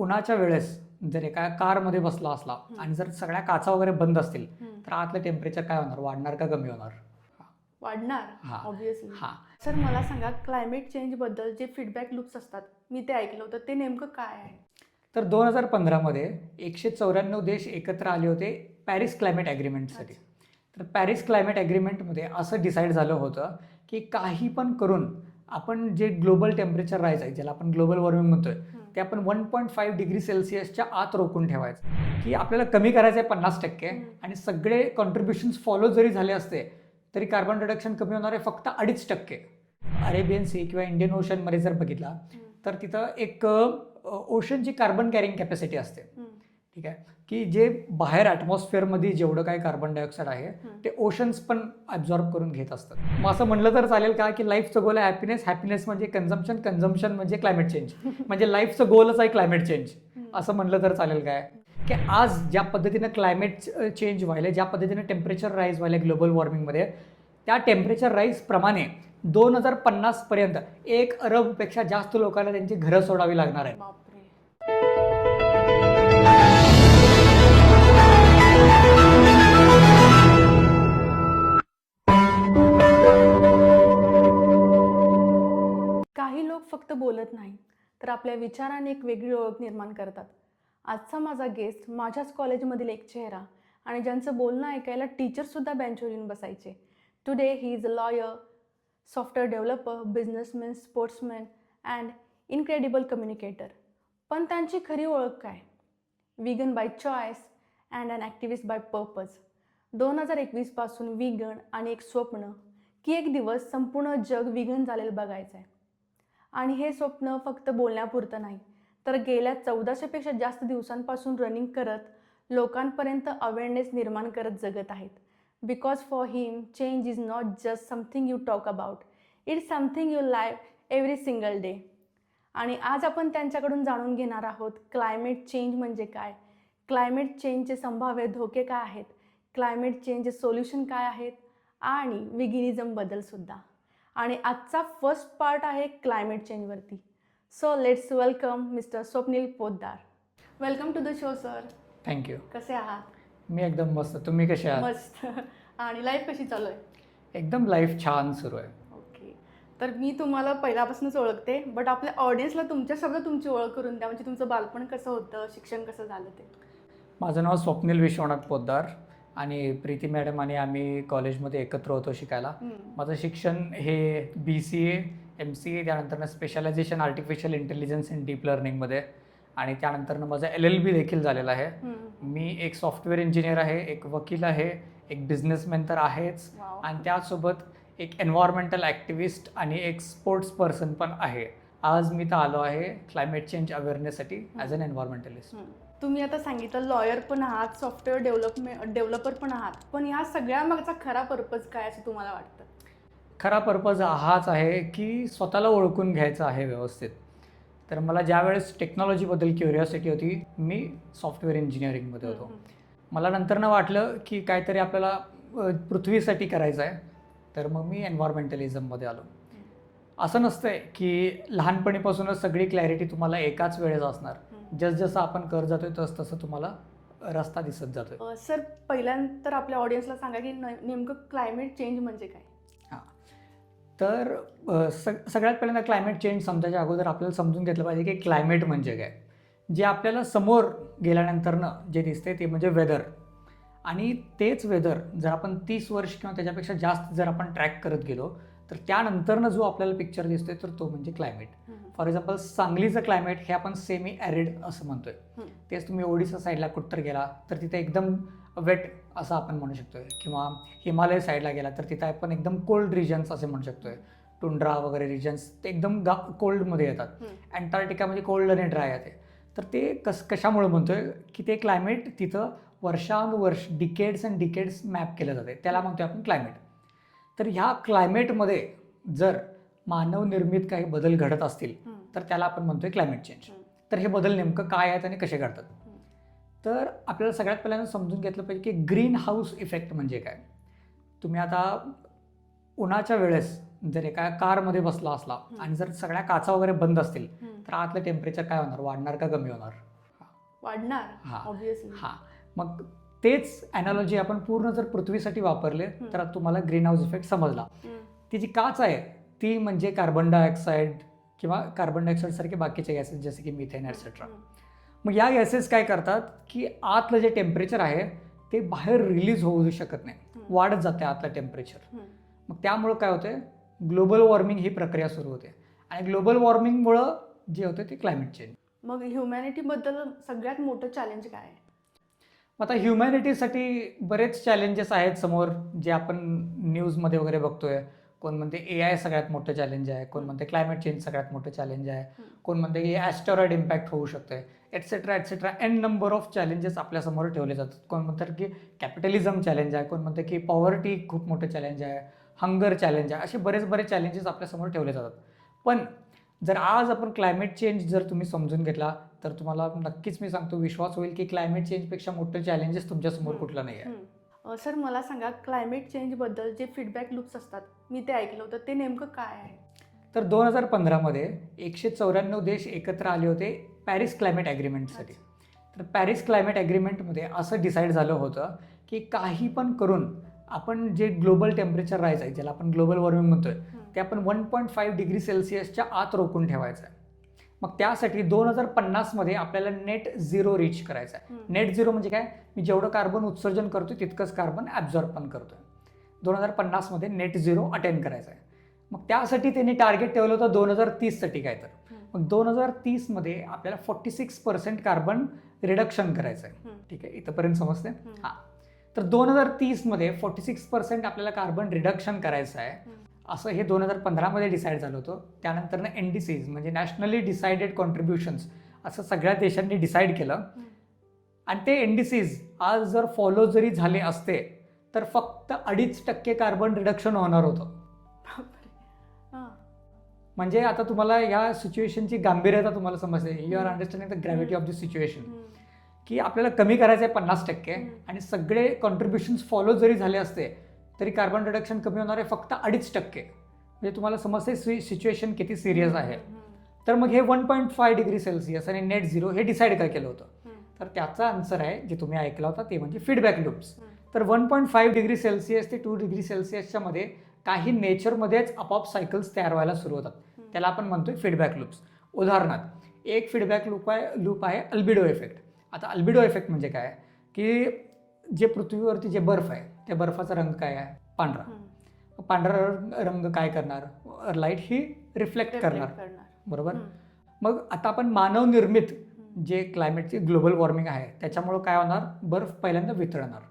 उन्हाच्या वेळेस जर एका कारमध्ये बसला असला आणि जर सगळ्या काचा वगैरे बंद असतील तर आतलं टेम्परेचर काय होणार, वाढणार का कमी होणार? वाढणार हा. ऑब्विसली. हा. सर मला सांगा, क्लायमेट चेंज बद्दल जे फीडबॅक लूप्स असतात, मी ते ऐकलं होतं, ते नेमकं काय आहे? तर 2015मध्ये 194 देश एकत्र आले होते पॅरिस क्लायमेट ॲग्रीमेंटसाठी. तर पॅरिस क्लायमेट ॲग्रीमेंटमध्ये असं डिसाईड झालं होतं की काही पण करून आपण जे ग्लोबल टेम्परेचर राईज आहे, ज्याला आपण ग्लोबल वॉर्मिंग म्हणतोय, ते आपण 1.5 डिग्री सेल्सिअसच्या आत रोखून ठेवायचं. की आपल्याला कमी करायचं आहे 50% आणि सगळे कॉन्ट्रीब्युशन्स फॉलो जरी झाले असते तरी कार्बन रिडक्शन कमी होणार आहे फक्त 2.5%. अरेबियन सी किंवा इंडियन ओशनमध्ये जर बघितला तर तिथं एक ओशनची कार्बन कॅरिंग कॅपॅसिटी असते. ठीक आहे, की जे बाहेर ॲटमॉस्फिअरमध्ये जेवढं काही कार्बन डायऑक्साईड आहे ते ओशन्स पण ॲब्झॉर्ब करून घेत असतात. मग असं म्हणलं तर चालेल का की लाईफचं गोल आहे हॅपीनेस, हॅपीनेस म्हणजे कन्झम्पशन, कन्झम्पशन म्हणजे क्लायमेट चेंज, म्हणजे लाईफचं गोलच आहे क्लायमेट चेंज, असं म्हणलं तर चालेल काय? की आज ज्या पद्धतीनं क्लायमेट चेंज व्हायला, ज्या पद्धतीनं टेम्परेचर राईज व्हायला ग्लोबल वॉर्मिंगमध्ये, त्या टेम्परेचर राईज प्रमाणे 2050 पर्यंत 1 अरबपेक्षा जास्त लोकांना त्यांची घरं सोडावी लागणार आहे. बापरे. काही लोक फक्त बोलत नाही तर आपल्या विचाराने एक वेगळी ओळख निर्माण करतात. आजचा माझा गेस्ट माझ्याच कॉलेजमधील एक चेहरा आणि ज्यांचं बोलणं ऐकायला टीचरसुद्धा बेंचवर येऊन बसायचे. Today he is a lawyer, software developer, businessman, sportsman and incredible communicator. पण त्यांची खरी ओळख काय? Vegan by choice and an activist by purpose. 2021 पासून विगन आणि एक स्वप्न की एक दिवस संपूर्ण जग विगन झालेलं बघायचं आहे. आणि हे स्वप्न फक्त बोलण्यापुरतं नाही तर गेल्या 1400पेक्षा जास्त दिवसांपासून रनिंग करत लोकांपर्यंत अवेअरनेस निर्माण करत जगत आहेत. Because for him change is not just something you talk about, it's something you live every single day. आणि आज आपण त्यांच्याकडून जाणून घेणार आहोत क्लायमेट चेंज म्हणजे काय, क्लायमेट चेंजचे संभाव्य धोके काय आहेत, क्लायमेट चेंजचे सोल्युशन काय आहेत आणि विगिनिझमबद्दलसुद्धा. आणि आजचा फर्स्ट पार्ट आहे क्लायमेट चेंजवरती. So let's welcome mister Swapnil Poddar. Welcome to the show sir. Thank you. कसे आहात? मी एकदम मस्त, तुम्ही कसे आहात? मस्त. आणि लाईफ कशी चालू आहे? एकदम लाईफ छान सुरू आहे. ओके. तर मी तुम्हाला पहिल्यापासूनच ओळखते, बट आपल्या ऑडियन्सला तुमच्या शब्द तुमची ओळख करून द्या, म्हणजे तुमचं बालपण कसं होतं, शिक्षण कसं झालं ते. माझं नाव स्वप्नील विश्वनाथ पोद्दार आणि प्रीती मॅडम आणि आम्ही कॉलेजमध्ये एकत्र होतो शिकायला. माझं शिक्षण हे BCA, MCA, त्यानंतर specialisation artificial intelligence in deep लर्निंगमध्ये, आणि त्यानंतरनं माझं LLB देखील झालेलं आहे. मी एक सॉफ्टवेअर इंजिनियर आहे, एक वकील आहे, एक बिझनेसमॅन तर आहेच, आणि त्यासोबत एक एन्व्हायरमेंटल ॲक्टिव्हिस्ट आणि एक स्पोर्ट्स पर्सन पण आहे. आज मी तर आलो आहे क्लायमेट चेंज अवेअरनेससाठी ॲज अन एन्व्हायरमेंटलिस्ट. तुम्ही आता सांगितलं लॉयर पण आहात, सॉफ्टवेअर डेव्हलपर पण आहात, पण ह्या सगळ्या मागचा खरा पर्पज काय असं तुम्हाला वाटतं? खरा पर्पज हाच आहे की स्वतःला ओळखून घ्यायचं आहे व्यवस्थित. तर मला ज्यावेळेस टेक्नॉलॉजीबद्दल क्युरिओसिटी होती, मी सॉफ्टवेअर इंजिनिअरिंगमध्ये होतो. मला नंतरनं वाटलं की काहीतरी आपल्याला पृथ्वीसाठी करायचं आहे, तर मग मी एन्व्हायरमेंटलिझममध्ये आलो. असं नसतं आहे की लहानपणीपासूनच सगळी क्लॅरिटी तुम्हाला एकाच वेळेस असणार. जसं आपण कर जातोय तसं तुम्हाला रस्ता दिसत जातोय. सर पहिल्यांदा आपल्या ऑडियन्सला सांगा की नेमकं क्लायमेट चेंज म्हणजे काय? हां, तर सगळ्यात पहिल्यांदा क्लायमेट चेंज समजायच्या अगोदर आपल्याला समजून घेतलं पाहिजे की क्लायमेट म्हणजे काय. जे आपल्याला समोर गेल्यानंतरनं जे दिसते ते म्हणजे वेदर, आणि तेच वेदर जर आपण 30 वर्ष किंवा त्याच्यापेक्षा जास्त जर आपण ट्रॅक करत गेलो तर त्यानंतरनं जो आपल्याला पिक्चर दिसतोय तर तो म्हणजे क्लायमेट. फॉर एक्झाम्पल सांगलीचं क्लायमेट हे आपण सेमी ॲरिड असं म्हणतोय. तेच तुम्ही ओडिसा साईडला कुठतर गेला तर तिथे एकदम वेट असं आपण म्हणू शकतोय, किंवा हिमालय साईडला गेला तर तिथे आपण एकदम कोल्ड रिजन्स असे म्हणू शकतोय. टुंड्रा वगैरे रिजन्स ते एकदम कोल्डमध्ये येतात. अँटार्क्टिकामध्ये कोल्ड आणि ड्राय आहे. तर ते कशामुळे म्हणतोय की ते क्लायमेट तिथं वर्षानुवर्ष डिकेड्स अँड डिकेड्स मॅप केलं जाते, त्याला म्हणतोय आपण क्लायमेट. तर ह्या क्लायमेटमध्ये जर मानवनिर्मित काही बदल घडत असतील तर त्याला आपण म्हणतोय क्लायमेट चेंज. तर हे बदल नेमकं काय आहेत आणि कसे घडतात? तर आपल्याला सगळ्यात पहिल्यांदा समजून घेतलं पाहिजे की ग्रीन हाऊस इफेक्ट म्हणजे काय. तुम्ही आता उन्हाच्या वेळेस जर एका कारमध्ये बसला असला आणि जर सगळ्या काचा वगैरे बंद असतील तर आतलं टेम्परेचर काय होणार, वाढणार का कमी होणार? वाढणार हां ऑब्विसली. हां. मग तेच ॲनॉलॉजी आपण पूर्ण जर पृथ्वीसाठी वापरले तर आता तुम्हाला ग्रीन हाऊस इफेक्ट समजला. ती जी काच आहे ती म्हणजे कार्बन डायऑक्साईड किंवा कार्बन डायऑक्साईडसारखे बाकीचे गॅसेस जसे की मिथेन ॲटसेट्रा. मग या गॅसेस काय करतात की आतलं जे टेम्परेचर आहे ते बाहेर रिलीज होऊ शकत नाही, वाढत जाते आतलं टेम्परेचर. मग त्यामुळं काय होते, ग्लोबल वॉर्मिंग ही प्रक्रिया सुरू होते आणि ग्लोबल वॉर्मिंगमुळं जे होते ते क्लायमेट चेंज. मग ह्युमॅनिटीबद्दल सगळ्यात मोठं चॅलेंज काय आहे? आता ह्युमॅनिटीसाठी बरेच चॅलेंजेस आहेत समोर, जे आपण न्यूजमध्ये वगैरे बघतोय. कोण म्हणते AI सगळ्यात मोठं चॅलेंज आहे, कोण म्हणते क्लायमेट चेंज सगळ्यात मोठं चॅलेंज आहे, कोण म्हणते की ॲस्टेरॉइड इम्पॅक्ट होऊ शकतंय, etcetera etcetera. N number of challenges आपल्यासमोर ठेवले जातात. कोण म्हणतात की कॅपिटलिझम चॅलेंज आहे, कोण म्हणते की पॉवर्टी खूप मोठं चॅलेंज आहे, हंगर चॅलेंज आहे. असे बरेच चॅलेंजेस आपल्यासमोर ठेवले जातात. पण जर आज आपण क्लायमेट चेंज जर तुम्ही समजून घेतला तर तुम्हाला नक्कीच मी सांगतो विश्वास होईल की क्लायमेट चेंजपेक्षा मोठं चॅलेंजेस तुमच्यासमोर कुठलं नाही आहे. सर मला सांगा, क्लायमेट चेंजबद्दल जे फीडबॅक लूप्स असतात, मी ते ऐकलं होतं, ते नेमकं काय आहे? तर 2015मध्ये 194 देश एकत्र आले होते पॅरिस क्लायमेट ॲग्रीमेंटसाठी. तर पॅरिस क्लायमेट ॲग्रीमेंटमध्ये असं डिसाईड झालं होतं की काही पण करून आपण जे ग्लोबल टेम्परेचर राईज आहे, ज्याला आपण ग्लोबल वॉर्मिंग म्हणतोय, ते आपण 1.5 डिग्री सेल्सिअसच्या आत रोखून ठेवायचं आहे. मग त्यासाठी 2050मध्ये आपल्याला नेट झिरो रीच करायचं आहे. नेट झिरो म्हणजे काय, मी जेवढं कार्बन उत्सर्जन करतोय तितकंच कार्बन ॲब्झॉर्ब पण करतोय. 2050मध्ये नेट झिरो अटेन करायचं आहे. मग त्यासाठी त्यांनी टार्गेट ठेवलं होतं 2030साठी काय तर. मग 2030मध्ये आपल्याला 46% कार्बन रिडक्शन करायचं आहे. ठीक आहे, इथंपर्यंत समजते? हां. तर 2030मध्ये 46% आपल्याला कार्बन रिडक्शन करायचं आहे, असं हे 2015मध्ये डिसाईड झालं होतं. त्यानंतर NDCs म्हणजे नॅशनली डिसाइडेड कॉन्ट्रीब्युशन्स असं सगळ्या देशांनी डिसाईड केलं. आणि ते NDCs आज जर फॉलो जरी झाले असते तर फक्त 2.5% कार्बन रिडक्शन होणार होतं. म्हणजे आता तुम्हाला या सिच्युएशनची गांभीर्यता तुम्हाला समजते. You are understanding the gravity of this situation. की आपल्याला कमी करायचं आहे 50% आणि सगळे कॉन्ट्रीब्युशन्स फॉलो जरी झाले असते तरी कार्बन रिडक्शन कमी होणार आहे फक्त 2.5%. म्हणजे तुम्हाला समजते सिच्युएशन किती सिरियस आहे. तर मग हे 1.5 डिग्री सेल्सिअस आणि नेट झिरो हे डिसाईड काय केलं होतं, तर त्याचा आन्सर आहे जे तुम्ही ऐकला होता ते म्हणजे फीडबॅक लूप्स. तर 1.5 डिग्री सेल्सिअस ते 2 डिग्री सेल्सिअसच्या मध्ये काही नेचरमध्येच आपोआप सायकल्स तयार व्हायला सुरू होतात. त्याला आपण म्हणतोय फीडबॅक लूप्स. उदाहरणार्थ एक फीडबॅक लूप आहे अल्बिडो इफेक्ट. आता अल्बिडो इफेक्ट म्हणजे काय की जे पृथ्वीवरती जे बर्फ आहे त्या बर्फाचा रंग काय आहे, पांढरा. पांढरा रंग काय करणार, लाईट ही रिफ्लेक्ट करणार, बरोबर. मग आता आपण मानवनिर्मित जे क्लायमेटची ग्लोबल वॉर्मिंग आहे त्याच्यामुळे काय होणार, बर्फ पहिल्यांदा वितळणार.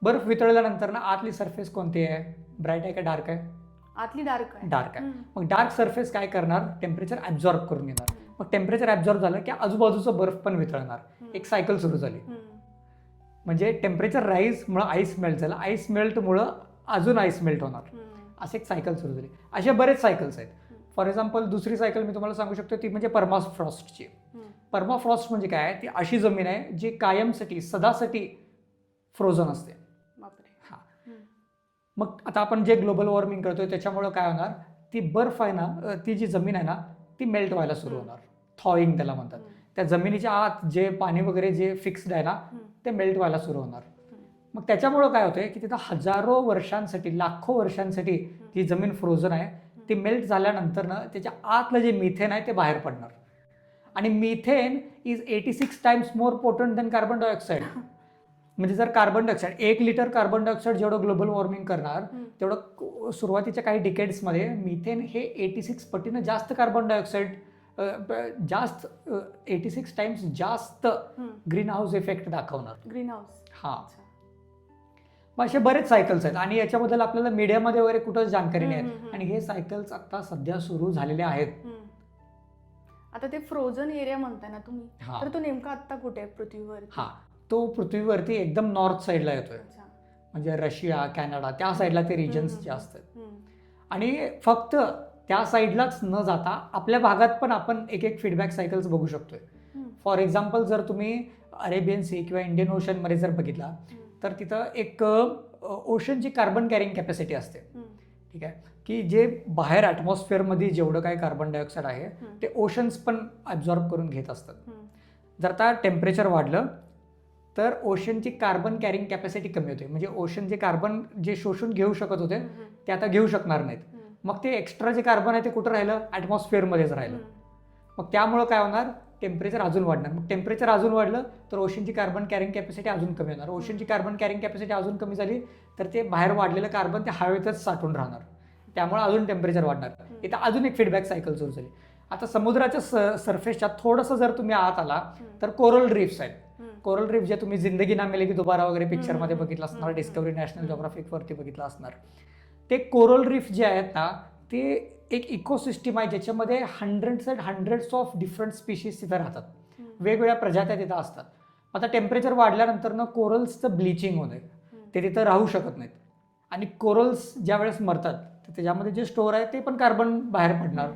बर्फ वितळल्यानंतर ना आतली सरफेस कोणती आहे, ब्राईट आहे का डार्क आहे? आतली डार्क आहे. डार्क आहे. मग डार्क सरफेस काय करणार, टेम्परेचर ॲब्झॉर्ब करून घेणार. मग टेम्परेचर ॲब्झॉर्ब झालं की आजूबाजूचं बर्फ पण वितळणार. एक सायकल सुरू झाली. म्हणजे टेम्परेचर राईजमुळं आईस मेल्ट झालं, आईस मेल्टमुळं अजून आईस मेल्ट होणार, असे एक सायकल सुरू झाली. असे बरेच सायकल्स आहेत. फॉर एक्झाम्पल दुसरी सायकल मी तुम्हाला सांगू शकतो ती म्हणजे परमाफ्रॉस्टची. परमाफ्रॉस्ट म्हणजे काय, ती अशी जमीन आहे जी कायमसाठी सदासाठी फ्रोझन असते. हां. मग आता आपण जे ग्लोबल वॉर्मिंग करतोय त्याच्यामुळं काय होणार, ती बर्फ आहे ना, ती जी जमीन आहे ना ती मेल्ट व्हायला सुरू होणार. थॉईंग त्याला म्हणतात. त्या जमिनीच्या आत जे पाणी वगैरे जे फिक्स्ड आहे ना ते मेल्ट व्हायला सुरू होणार. मग त्याच्यामुळं काय होतंय की तिथं हजारो वर्षांसाठी, लाखो वर्षांसाठी ती जमीन फ्रोझन आहे. ती मेल्ट झाल्यानंतर ना त्याच्या आतलं जे मिथेन आहे ते बाहेर पडणार. आणि methane is 86 times more potent than carbon dioxide. म्हणजे जर carbon dioxide 1 litre carbon dioxide जेवढं ग्लोबल वॉर्मिंग करणार तेवढं सुरुवातीच्या काही डिकेड्समध्ये मिथेन हे 86 पटीनं जास्त कार्बन डायऑक्साईड, जास्त 86 टाइम्स जास्त ग्रीन हाऊस इफेक्ट दाखवणार. Green house. हां. मग असे बरेच सायकल्स आहेत आणि याच्याबद्दल आपल्याला मीडियामध्ये वगैरे कुठंच जानकारी नाही आहे. आणि हे सायकल्स आता सध्या सुरू झालेले आहेत. आता ते फ्रोझन एरिया म्हणताय ना तुम्ही, तर तो नेमका आता कुठे आहे पृथ्वीवर? हां, तो पृथ्वीवरती एकदम नॉर्थ साईडला येतोय. म्हणजे रशिया, कॅनडा त्या साईडला ते रिजन्स जास्त आहेत. आणि फक्त त्या साईडलाच न जाता आपल्या भागात पण आपण एक फीडबॅक सायकल्स बघू शकतोय. फॉर एक्झाम्पल जर तुम्ही अरेबियन सी किंवा इंडियन ओशनमध्ये जर बघितला तर तिथं एक ओशनची कार्बन कॅरिंग कॅपॅसिटी असते. ठीक आहे, की जे बाहेर ॲटमॉस्फिअरमध्ये जेवढं काही कार्बन डायऑक्साईड आहे ते ओशन्स पण ॲब्झॉर्ब करून घेत असतात. जर आता टेम्परेचर वाढलं तर ओशनची कार्बन कॅरिंग कॅपॅसिटी कमी होते. म्हणजे ओशन जे कार्बन जे शोषून घेऊ शकत होते ते आता घेऊ शकणार नाहीत. मग ते एक्स्ट्रा जे कार्बन आहे ते कुठं राहिलं, ॲटमॉस्फिअरमध्येच राहिलं. मग त्यामुळं काय होणार, टेम्परेचर अजून वाढणार. मग टेम्परेचर अजून वाढलं तर ओशनची कार्बन कॅरिंग कॅपॅसिटी अजून कमी होणार. ओशनची कार्बन कॅरिंग कॅपॅसिटी अजून कमी झाली तर ते बाहेर वाढलेलं कार्बन ते हवेतच साठून राहणार. त्यामुळे अजून टेम्परेचर वाढणार. इथं अजून एक फीडबॅक सायकल सुरू झाली. आता समुद्राच्या सरफेसच्या थोडंसं जर तुम्ही आत आला तर कोरल रीफ्स आहेत. कोरल रीफ जे तुम्ही जिंदगी ना मिलेगी दोबारा वगैरे पिक्चरमध्ये बघितलं असणार, डिस्कवरी नॅशनल जॉग्राफिकवरती बघितलं असणार. ते कोरल रीफ जे आहेत ना ते एक इकोसिस्टीम आहे ज्याच्यामध्ये हंड्रेड्स ऑफ डिफरंट स्पीशीज तिथं राहतात. वेगवेगळ्या प्रजात्या तिथं असतात. आता टेम्परेचर वाढल्यानंतर ना कोरल्सचं ब्लिचिंग होतं, ते तिथं राहू शकत नाहीत. आणि कोरल्स ज्या वेळेस मरतात तर त्याच्यामध्ये जे स्टोअर आहे ते पण कार्बन बाहेर पडणार.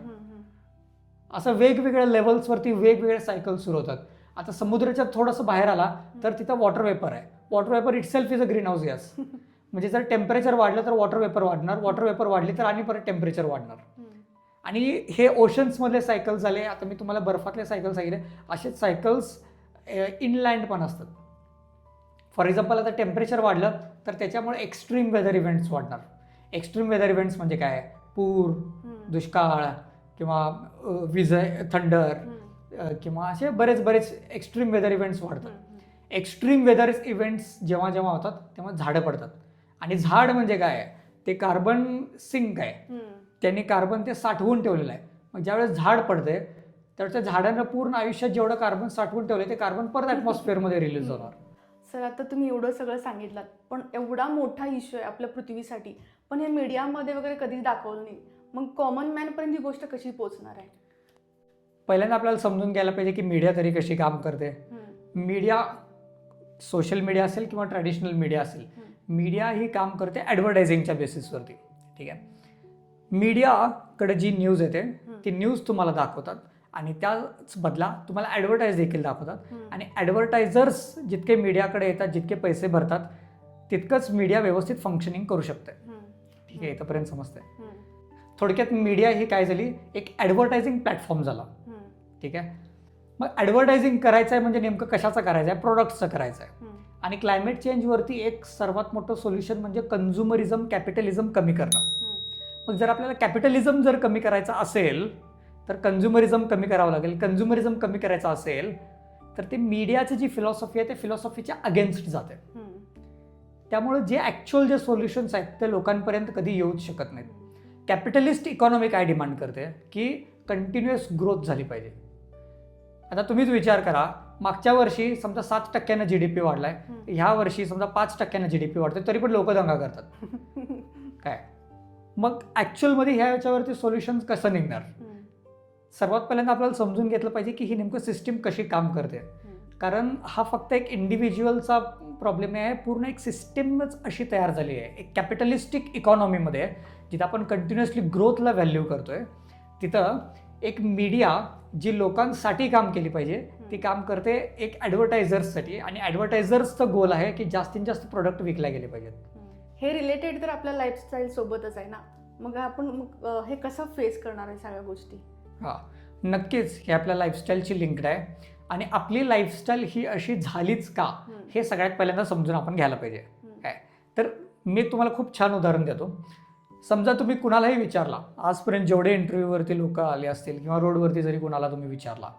असं वेगवेगळ्या लेवल्सवरती वेगवेगळे सायकल सुरू होतात. आता समुद्राच्या थोडंसं बाहेर आला तर तिथं वॉटर वेपर आहे. Water vapour itself is a green house gas. म्हणजे जर टेम्परेचर वाढलं तर वॉटर वेपर वाढणार, वॉटर वेपर वाढली तर आणि परत टेम्परेचर वाढणार. आणि हे ओशन्समधले सायकल्स झाले. आता मी तुम्हाला बर्फातले सायकल सांगितले, असेच सायकल्स इनलँड पण असतात. फॉर एक्झाम्पल आता टेम्परेचर वाढलं तर त्याच्यामुळे एक्स्ट्रीम वेदर इव्हेंट्स वाढणार. एक्स्ट्रीम वेदर इव्हेंट्स म्हणजे काय, पूर, दुष्काळ किंवा थंडर किंवा असे बरेच एक्स्ट्रीम वेदर इव्हेंट्स वाढतात. एक्स्ट्रीम वेदर इव्हेंट्स जेव्हा जेव्हा होतात तेव्हा झाडं पडतात. आणि झाड म्हणजे काय, ते कार्बन सिंक आहे. त्यांनी कार्बन ते साठवून ठेवलेलं आहे. मग ज्यावेळेस झाड पडते त्यावेळेस त्या झाडानं पूर्ण आयुष्यात जेवढं कार्बन साठवून ठेवलं ते कार्बन परत ॲटमॉस्फिअरमध्ये रिलीज होणार. सर आता तुम्ही एवढं सगळं सांगितलं, पण एवढा मोठा इश्यू आहे आपल्या पृथ्वीसाठी, पण हे मीडियामध्ये वगैरे कधीच दाखवलं नाही. मग कॉमन मॅनपर्यंत ही गोष्ट कशी पोहोचणार आहे? पहिल्यांदा आपल्याला समजून घ्यायला पाहिजे की मीडिया तरी कशी काम करते. मीडिया, सोशल मीडिया असेल किंवा ट्रॅडिशनल मीडिया असेल, मीडिया ही काम करते ॲडव्हर्टायझिंगच्या बेसिसवरती. ठीक आहे. मीडियाकडे जी न्यूज येते ती न्यूज तुम्हाला दाखवतात आणि त्याच बदला तुम्हाला ॲडव्हर्टाईज देखील दाखवतात. आणि ॲडव्हर्टायझर्स जितके मीडियाकडे येतात, जितके पैसे भरतात, तितकंच मीडिया व्यवस्थित फंक्शनिंग करू शकते. ठीक आहे, इथंपर्यंत समजतंय. थोडक्यात मीडिया ही काय झाली, एक ॲडव्हर्टायझिंग प्लॅटफॉर्म झाला. ठीक आहे. मग ॲडव्हर्टायझिंग करायचं आहे म्हणजे नेमकं कशाचं करायचं आहे, प्रोडक्ट्सचं करायचं आहे. आणि क्लायमेट चेंजवरती एक सर्वात मोठं सोल्युशन म्हणजे कन्झ्युमरिझम, कॅपिटलिझम कमी करणं. मग जर आपल्याला कॅपिटलिझम जर कमी करायचा असेल तर कन्झ्युमरिझम कमी करावं लागेल. कन्झ्युमरिझम कमी करायचं असेल तर ते मीडियाची जी फिलॉसॉफी आहे त्या फिलॉसॉफीच्या अगेन्स्ट जाते. त्यामुळे जे ॲक्च्युअल जे सोल्युशन्स आहेत ते लोकांपर्यंत कधी येऊच शकत नाहीत. कॅपिटलिस्ट इकॉनॉमी काय डिमांड करते की कंटिन्युअस ग्रोथ झाली पाहिजे. आता तुम्हीच विचार करा, मागच्या वर्षी समजा 7% GDP वाढलाय, ह्या वर्षी समजा 5% GDP वाढतोय, तरी पण लोक दंगा करतात. काय मग ॲक्च्युअलमध्ये ह्या याच्यावरती सोल्युशन कसं निघणार? सर्वात पहिल्यांदा आपल्याला समजून घेतलं पाहिजे की ही नेमकं सिस्टीम कशी काम करते. कारण हा फक्त एक इंडिव्हिज्युअलचा प्रॉब्लेम आहे, पूर्ण एक सिस्टीमच अशी तयार झाली आहे. एक कॅपिटलिस्टिक इकॉनॉमीमध्ये जिथं आपण कंटिन्युअसली ग्रोथला व्हॅल्यू करतोय, तिथं एक मीडिया जी लोकांसाठी काम केली पाहिजे ती काम करते एक ॲडव्हर्टायझर्ससाठी. आणि ॲडव्हर्टायझर्सचं गोल आहे की जास्तीत जास्त प्रोडक्ट विकले गेले पाहिजेत. हे रिलेटेड तर आपल्या लाईफस्टाईल सोबतच आहे ना, मग आपण हे कसं फेस करणार आहे सगळ्या गोष्टी? हां, नक्कीच हे आपल्या लाईफस्टाईलची लिंक्ड आहे. आणि आपली लाईफस्टाईल ही अशी झालीच का हे सगळ्यात पहिल्यांदा समजून आपण घ्यायला पाहिजे. काय तर मी तुम्हाला खूप छान उदाहरण देतो. समजा तुम्ही कुणालाही विचारला, आजपर्यंत जेवढे इंटरव्ह्यूवरती लोक आले असतील किंवा रोडवरती जरी कुणाला तुम्ही विचारला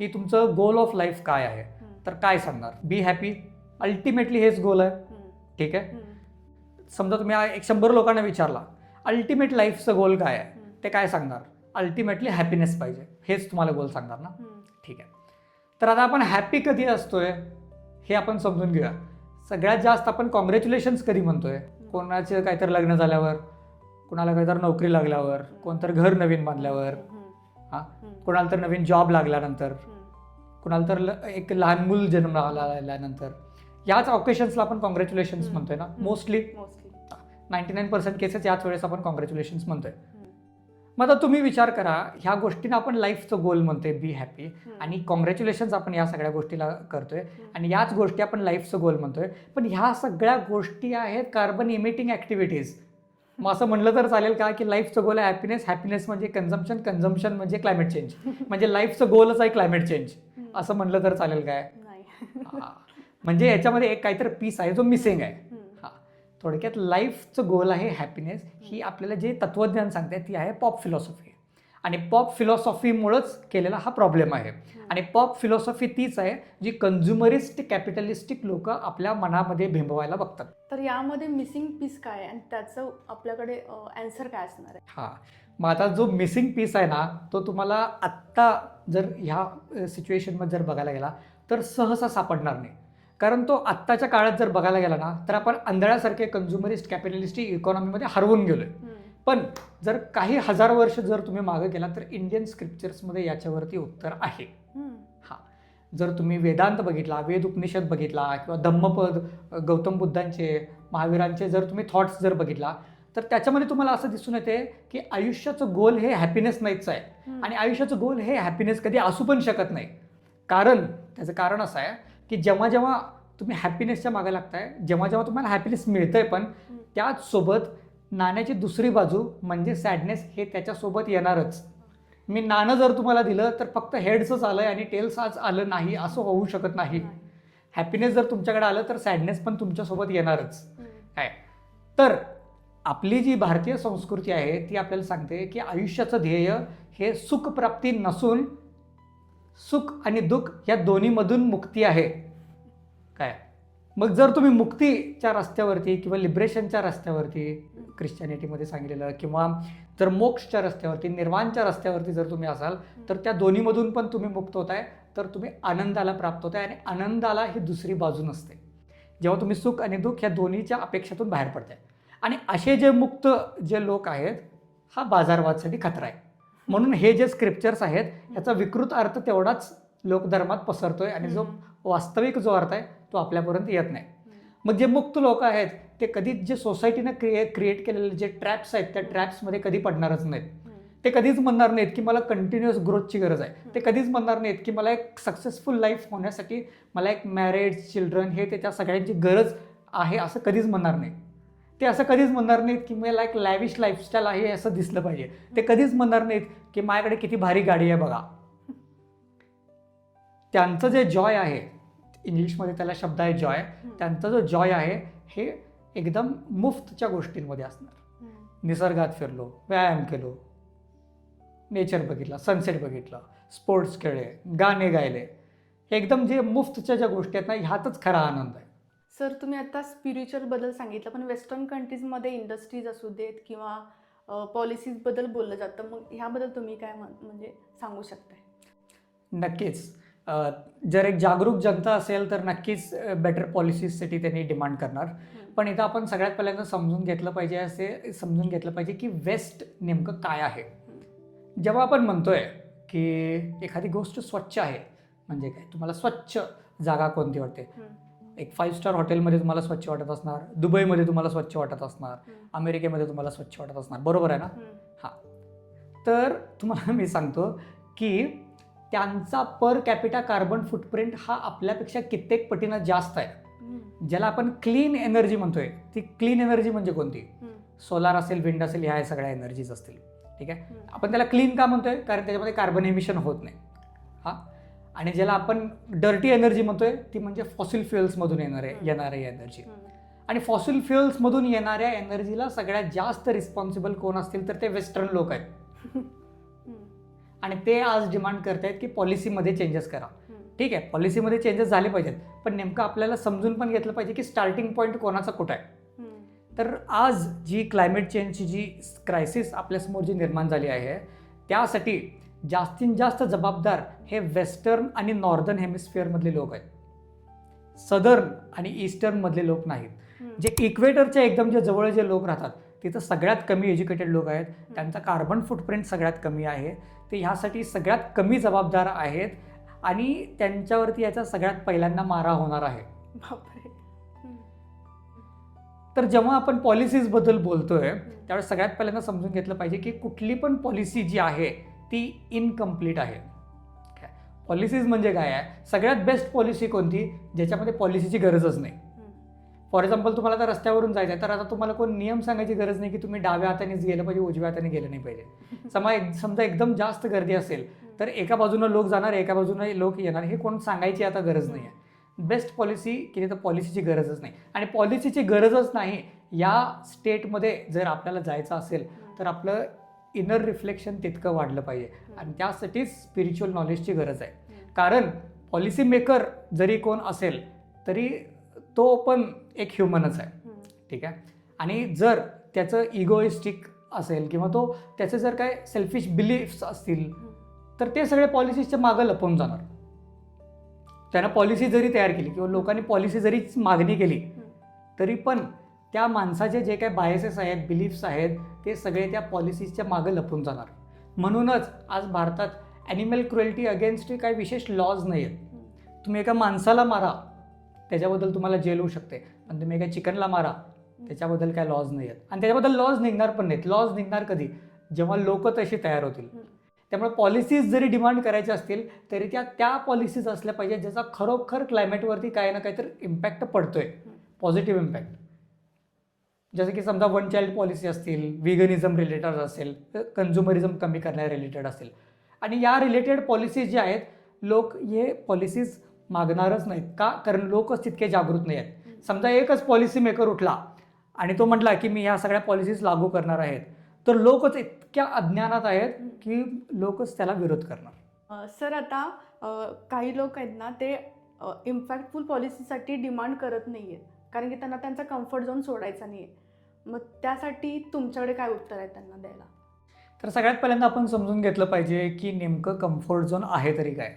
की तुमचं गोल ऑफ लाईफ काय आहे, तर काय सांगणार? Be happy. अल्टिमेटली हेच गोल आहे. ठीक आहे. समजा तुम्ही 100 लोकांना विचारला अल्टिमेट लाईफचं गोल काय आहे, ते काय सांगणार? अल्टिमेटली हॅपीनेस पाहिजे, हेच तुम्हाला गोल सांगणार ना. ठीक आहे. तर आता आपण हॅपी कधी असतोय हे आपण समजून घेऊया. सगळ्यात जास्त आपण कॉंग्रॅच्युलेशन्स कधी म्हणतोय? कोणाचं काहीतरी लग्न झाल्यावर, कोणाला काहीतरी नोकरी लागल्यावर, कोणतरी घर नवीन बांधल्यावर, कोणाला तर नवीन जॉब लागल्यानंतर, कोणाला तर एक लहान मूल जन्माला आल्यानंतर, याच ऑकेशन्सला आपण कॉंग्रॅच्युलेशन्स म्हणतोय ना. मोस्टली 99% केसेस याच वेळेस आपण कॉंग्रॅच्युलेशन्स म्हणतोय. मग आता तुम्ही विचार करा, ह्या गोष्टींना आपण लाईफचं गोल म्हणतोय, बी हॅपी, आणि कॉंग्रॅच्युलेशन्स आपण या सगळ्या गोष्टीला करतोय आणि याच गोष्टी आपण लाईफचं गोल म्हणतोय. पण ह्या सगळ्या गोष्टी आहेत कार्बन इमिटिंग ॲक्टिव्हिटीज. मग असं म्हणलं तर चालेल का की लाईफचं गोल आहे हॅपीनेस, हॅपीनेस म्हणजे कन्झम्पशन, कन्झम्पशन म्हणजे क्लायमेट चेंज, म्हणजे लाईफचं गोलच आहे क्लायमेट चेंज, असं म्हणलं तर चालेल काय? नाही. हा. म्हणजे याच्यामध्ये एक काहीतरी पीस आहे जो मिसिंग आहे. हा, थोडक्यात लाईफचं गोल आहे हॅपीनेस, ही आपल्याला जे तत्वज्ञान सांगते ती आहे पॉप फिलॉसॉफी. आणि पॉप फिलॉसॉफीमुळंच केलेला हा प्रॉब्लेम आहे. आणि पॉप फिलॉसॉफी तीच आहे जी कन्झ्युमरिस्ट कॅपिटलिस्टिक लोक आपल्या मनामध्ये बिंबवायला बघतात. तर यामध्ये मिसिंग पीस काय आहे आणि त्याचं आपल्याकडे ॲन्सर काय असणार आहे? हां, मग आता जो मिसिंग पीस आहे ना तो तुम्हाला आत्ता जर ह्या सिच्युएशनमध्ये जर बघायला गेला तर सहसा सापडणार नाही. कारण तो आत्ताच्या काळात जर बघायला गेला ना तर आपण आंधळ्यासारखे कन्झ्युमरिस्ट कॅपिटलिस्टिक इकॉनॉमीमध्ये हरवून गेलोय. पण जर काही हजार वर्ष जर तुम्ही मागे गेला तर इंडियन स्क्रिप्चर्समध्ये याच्यावरती उत्तर आहे. हां, जर तुम्ही वेदांत बघितला, वेद उपनिषद बघितला किंवा धम्मपद, गौतम बुद्धांचे, महावीरांचे जर तुम्ही थॉट्स जर बघितला तर त्याच्यामध्ये तुम्हाला असं दिसून येते की आयुष्याचं गोल हे हॅपीनेस नाहीच आहे. आणि आयुष्याचं गोल हे हॅपीनेस कधी असू पण शकत नाही. कारण त्याचं कारण असं आहे की जेव्हा जेव्हा तुम्ही हॅपीनेसच्या मागे लागताय, जेव्हा जेव्हा तुम्हाला हॅपीनेस मिळतंय पण त्याचसोबत नाण्याची दुसरी बाजू म्हणजे सॅडनेस हे त्याच्यासोबत येणारच. मी नाणं जर तुम्हाला दिलं तर फक्त हेड्सच आलं आणि टेल्स आज आलं नाही असं होऊ शकत नाही. हॅपीनेस जर तुमच्याकडे आलं तर सॅडनेस पण तुमच्यासोबत येणारच. काय तर आपली जी भारतीय संस्कृती आहे ती आपल्याला सांगते की आयुष्याचं ध्येय हे सुखप्राप्ती नसून सुख आणि दुःख या दोन्हीमधून मुक्ती आहे. काय मग जर तुम्ही मुक्तीच्या रस्त्यावरती किंवा लिबरेशनच्या रस्त्यावरती ख्रिश्चॅनिटीमध्ये सांगितलेलं किंवा जर मोक्षच्या रस्त्यावरती, निर्वाणच्या रस्त्यावरती जर तुम्ही असाल तर त्या दोन्हीमधून पण तुम्ही मुक्त होताय, तर तुम्ही आनंदाला प्राप्त होताय. आणि आनंदाला ही दुसरी बाजू नसते जेव्हा तुम्ही सुख आणि दुःख या दोन्हीच्या अपेक्षातून बाहेर पडताय. आणि असे जे मुक्त जे लोक आहेत हा बाजारवादसाठी खतरा आहे. म्हणून हे जे स्क्रिप्चर्स आहेत याचा विकृत अर्थ तेवढाच लोकधर्मात पसरतोय आणि जो वास्तविक जो अर्थ आहे तो आपल्यापर्यंत येत नाही. मग जे मुक्त लोक आहेत ते कधीच जे सोसायटीनं क्रिएट केलेले जे ट्रॅप्स आहेत त्या ट्रॅप्समध्ये कधी पडणारच नाहीत. ते कधीच म्हणणार नाहीत की मला कंटिन्युअस ग्रोथची गरज आहे. ते कधीच म्हणणार नाहीत की मला एक सक्सेसफुल लाईफ होण्यासाठी मला एक मॅरेज, चिल्ड्रन हे त्या सगळ्यांची गरज आहे असं कधीच म्हणणार नाही. ते असं कधीच म्हणणार नाहीत की मला एक लॅविश लाईफस्टाईल आहे असं दिसलं पाहिजे. ते कधीच म्हणणार नाहीत की माझ्याकडे किती भारी गाडी आहे बघा. त्यांचं जे जॉय आहे, इंग्लिशमध्ये त्याला शब्द आहे जॉय, त्यांचा जो जॉय आहे हे एकदम मुफ्तच्या गोष्टींमध्ये असणार. निसर्गात फिरलो, व्यायाम केलो, नेचर बघितला, सनसेट बघितला, स्पोर्ट्स खेळले, गाणे गायले, एकदम जे मुफ्तच्या ज्या गोष्टी आहेत ना ह्यातच खरा आनंद आहे. सर तुम्ही आता स्पिरिच्युअल बद्दल सांगितलं, पण वेस्टर्न कंट्रीजमध्ये इंडस्ट्रीज असू देत किंवा पॉलिसीजबद्दल बोललं जातं, मग ह्याबद्दल तुम्ही काय म्हणजे सांगू शकताय? नक्कीच. जर एक जागरूक जनता असेल तर नक्कीच बेटर पॉलिसीजसाठी त्यांनी डिमांड करणार. पण इथं आपण सगळ्यात पहिल्यांदा समजून घेतलं पाहिजे की वेस्ट नेमकं काय आहे. जेव्हा आपण म्हणतोय की एखादी गोष्ट स्वच्छ आहे म्हणजे काय, तुम्हाला स्वच्छ जागा कोणती वाटते? एक 5 स्टार हॉटेलमध्ये तुम्हाला स्वच्छ वाटत असणार, दुबईमध्ये तुम्हाला स्वच्छ वाटत असणार, अमेरिकेमध्ये तुम्हाला स्वच्छ वाटत असणार, बरोबर आहे ना? हां, तर तुम्हाला मी सांगतो की त्यांचा पर कॅपिटा कार्बन फुटप्रिंट हा आपल्यापेक्षा कित्येक पटीनं जास्त आहे. ज्याला आपण क्लीन एनर्जी म्हणतोय, ती क्लीन एनर्जी म्हणजे कोणती? सोलार असेल, विंड असेल, ह्या सगळ्या एनर्जीज असतील. ठीक आहे, आपण त्याला क्लीन का म्हणतोय? कारण त्याच्यामध्ये कार्बन एमिशन होत नाही. हां, आणि ज्याला आपण डर्टी एनर्जी म्हणतोय ती म्हणजे फॉसिल फ्युएल्समधून येणारी एनर्जी. आणि फॉसिल फ्युएल्समधून येणाऱ्या एनर्जीला सगळ्यात जास्त रिस्पॉन्सिबल कोण असतील तर ते वेस्टर्न लोक आहेत. आणि ते आज डिमांड करतायत की पॉलिसीमध्ये चेंजेस करा. ठीक आहे, पॉलिसीमध्ये चेंजेस झाले पाहिजेत, पण नेमकं आपल्याला समजून पण घेतलं पाहिजे की स्टार्टिंग पॉईंट कोणाचा कुठं आहे. तर आज जी क्लायमेट चेंजची जी क्रायसिस आपल्यासमोर जी निर्माण झाली आहे त्यासाठी जास्तीत जास्त जबाबदार हे वेस्टर्न आणि नॉर्दर्न हेमिस्फिअरमधले लोक आहेत, सदर्न आणि ईस्टर्नमधले लोक नाहीत. जे इक्वेटरच्या एकदम जे जवळ जे लोक राहतात तिथं सगळ्यात कमी एज्युकेटेड लोक आहेत, त्यांचा कार्बन फुटप्रिंट सगळ्यात कमी आहे, ते ह्यासाठी सगळ्यात कमी जबाबदार आहेत आणि त्यांच्यावरती याचा सगळ्यात पहिल्यांदा मारा होणार आहे. तर जेव्हा आपण पॉलिसीजबद्दल बोलतोय त्यावेळेस सगळ्यात पहिल्यांदा समजून घेतलं पाहिजे की कुठली पण पॉलिसी जी आहे ती इनकम्प्लीट आहे. पॉलिसीज म्हणजे काय आहे? सगळ्यात बेस्ट पॉलिसी कोणती? ज्याच्यामध्ये पॉलिसीची गरजच नाही. फॉर एक्झाम्पल तुम्हाला आता रस्त्यावरून जायचं आहे, तर आता तुम्हाला कोण नियम सांगायची गरज नाही की तुम्ही डाव्या हातानेच गेलं पाहिजे, उजव्या हाताने गेलं नाही पाहिजे. समजा एकदम जास्त गर्दी असेल तर एका बाजूनं लोक जाणार, एका बाजूनं लोक येणार, हे कोण सांगायची आता गरज नाही आहे. बेस्ट पॉलिसी केली तर पॉलिसीची गरजच नाही. आणि पॉलिसीची गरजच नाही, या स्टेटमध्ये जर आपल्याला जायचं असेल तर आपलं इनर रिफ्लेक्शन तितकं वाढलं पाहिजे. आणि त्यासाठीच स्पिरिच्युअल नॉलेजची गरज आहे. कारण पॉलिसी मेकर जरी कोण असेल तरी तो पण एक ह्युमनच आहे, ठीक आहे. आणि जर त्याचं इगोइस्टिक असेल किंवा त्याचे जर काय सेल्फिश बिलीफ्स असतील तर ते सगळे पॉलिसीच्या मागं लपवून जाणार. त्यानं पॉलिसी जरी तयार केली किंवा लोकांनी पॉलिसी जरी मागणी केली तरी पण त्या माणसाचे जे काही बायसेस आहेत, बिलीफ्स आहेत, ते सगळे त्या पॉलिसीच्या मागं लपून जाणार. म्हणूनच आज भारतात ॲनिमल क्रुएल्टी अगेन्स्ट काही विशेष लॉज नाही आहेत. तुम्ही एका माणसाला मारा त्याच्याबद्दल तुम्हाला जेल होऊ शकते, पण तुम्ही एका चिकनला मारा त्याच्याबद्दल काय लॉज नाही आहेत. आणि त्याच्याबद्दल लॉज निघणार पण नाहीत. लॉज निघणार कधी? जेव्हा लोक तशी तयार होतील. त्यामुळे पॉलिसीज जरी डिमांड करायच्या असतील तरी त्या पॉलिसीज असल्या पाहिजे ज्याचा खरोखर क्लायमेटवरती काही ना काहीतरी इम्पॅक्ट पडतोय, पॉझिटिव्ह इम्पॅक्ट. जसं की समजा वन चाइल्ड पॉलिसी असतील, व्हिगनिझम रिलेटेड असेल, कन्झ्युमरिझम कमी करण्या रिलेटेड असेल. आणि या रिलेटेड पॉलिसीज ज्या आहेत, लोक हे पॉलिसीज मागणारच नाहीत. का? कारण लोकच तितके जागृत नाही आहेत. समजा एकच पॉलिसी मेकर उठला आणि तो म्हटला की मी ह्या सगळ्या पॉलिसीज लागू करणार आहेत, तर लोकच इतक्या अज्ञानात आहेत की लोकच त्याला विरोध करणार. सर, आता काही लोक आहेत ना, ते इम्पॅक्टफुल पॉलिसीसाठी डिमांड करत नाही आहेत, कारण की त्यांना त्यांचा कम्फर्ट झोन सोडायचा नाही आहे. मग त्यासाठी तुमच्याकडे काय उत्तर आहे त्यांना द्यायला? तर सगळ्यात पहिल्यांदा आपण समजून घेतलं पाहिजे की नेमकं कम्फर्ट झोन आहे तरी काय.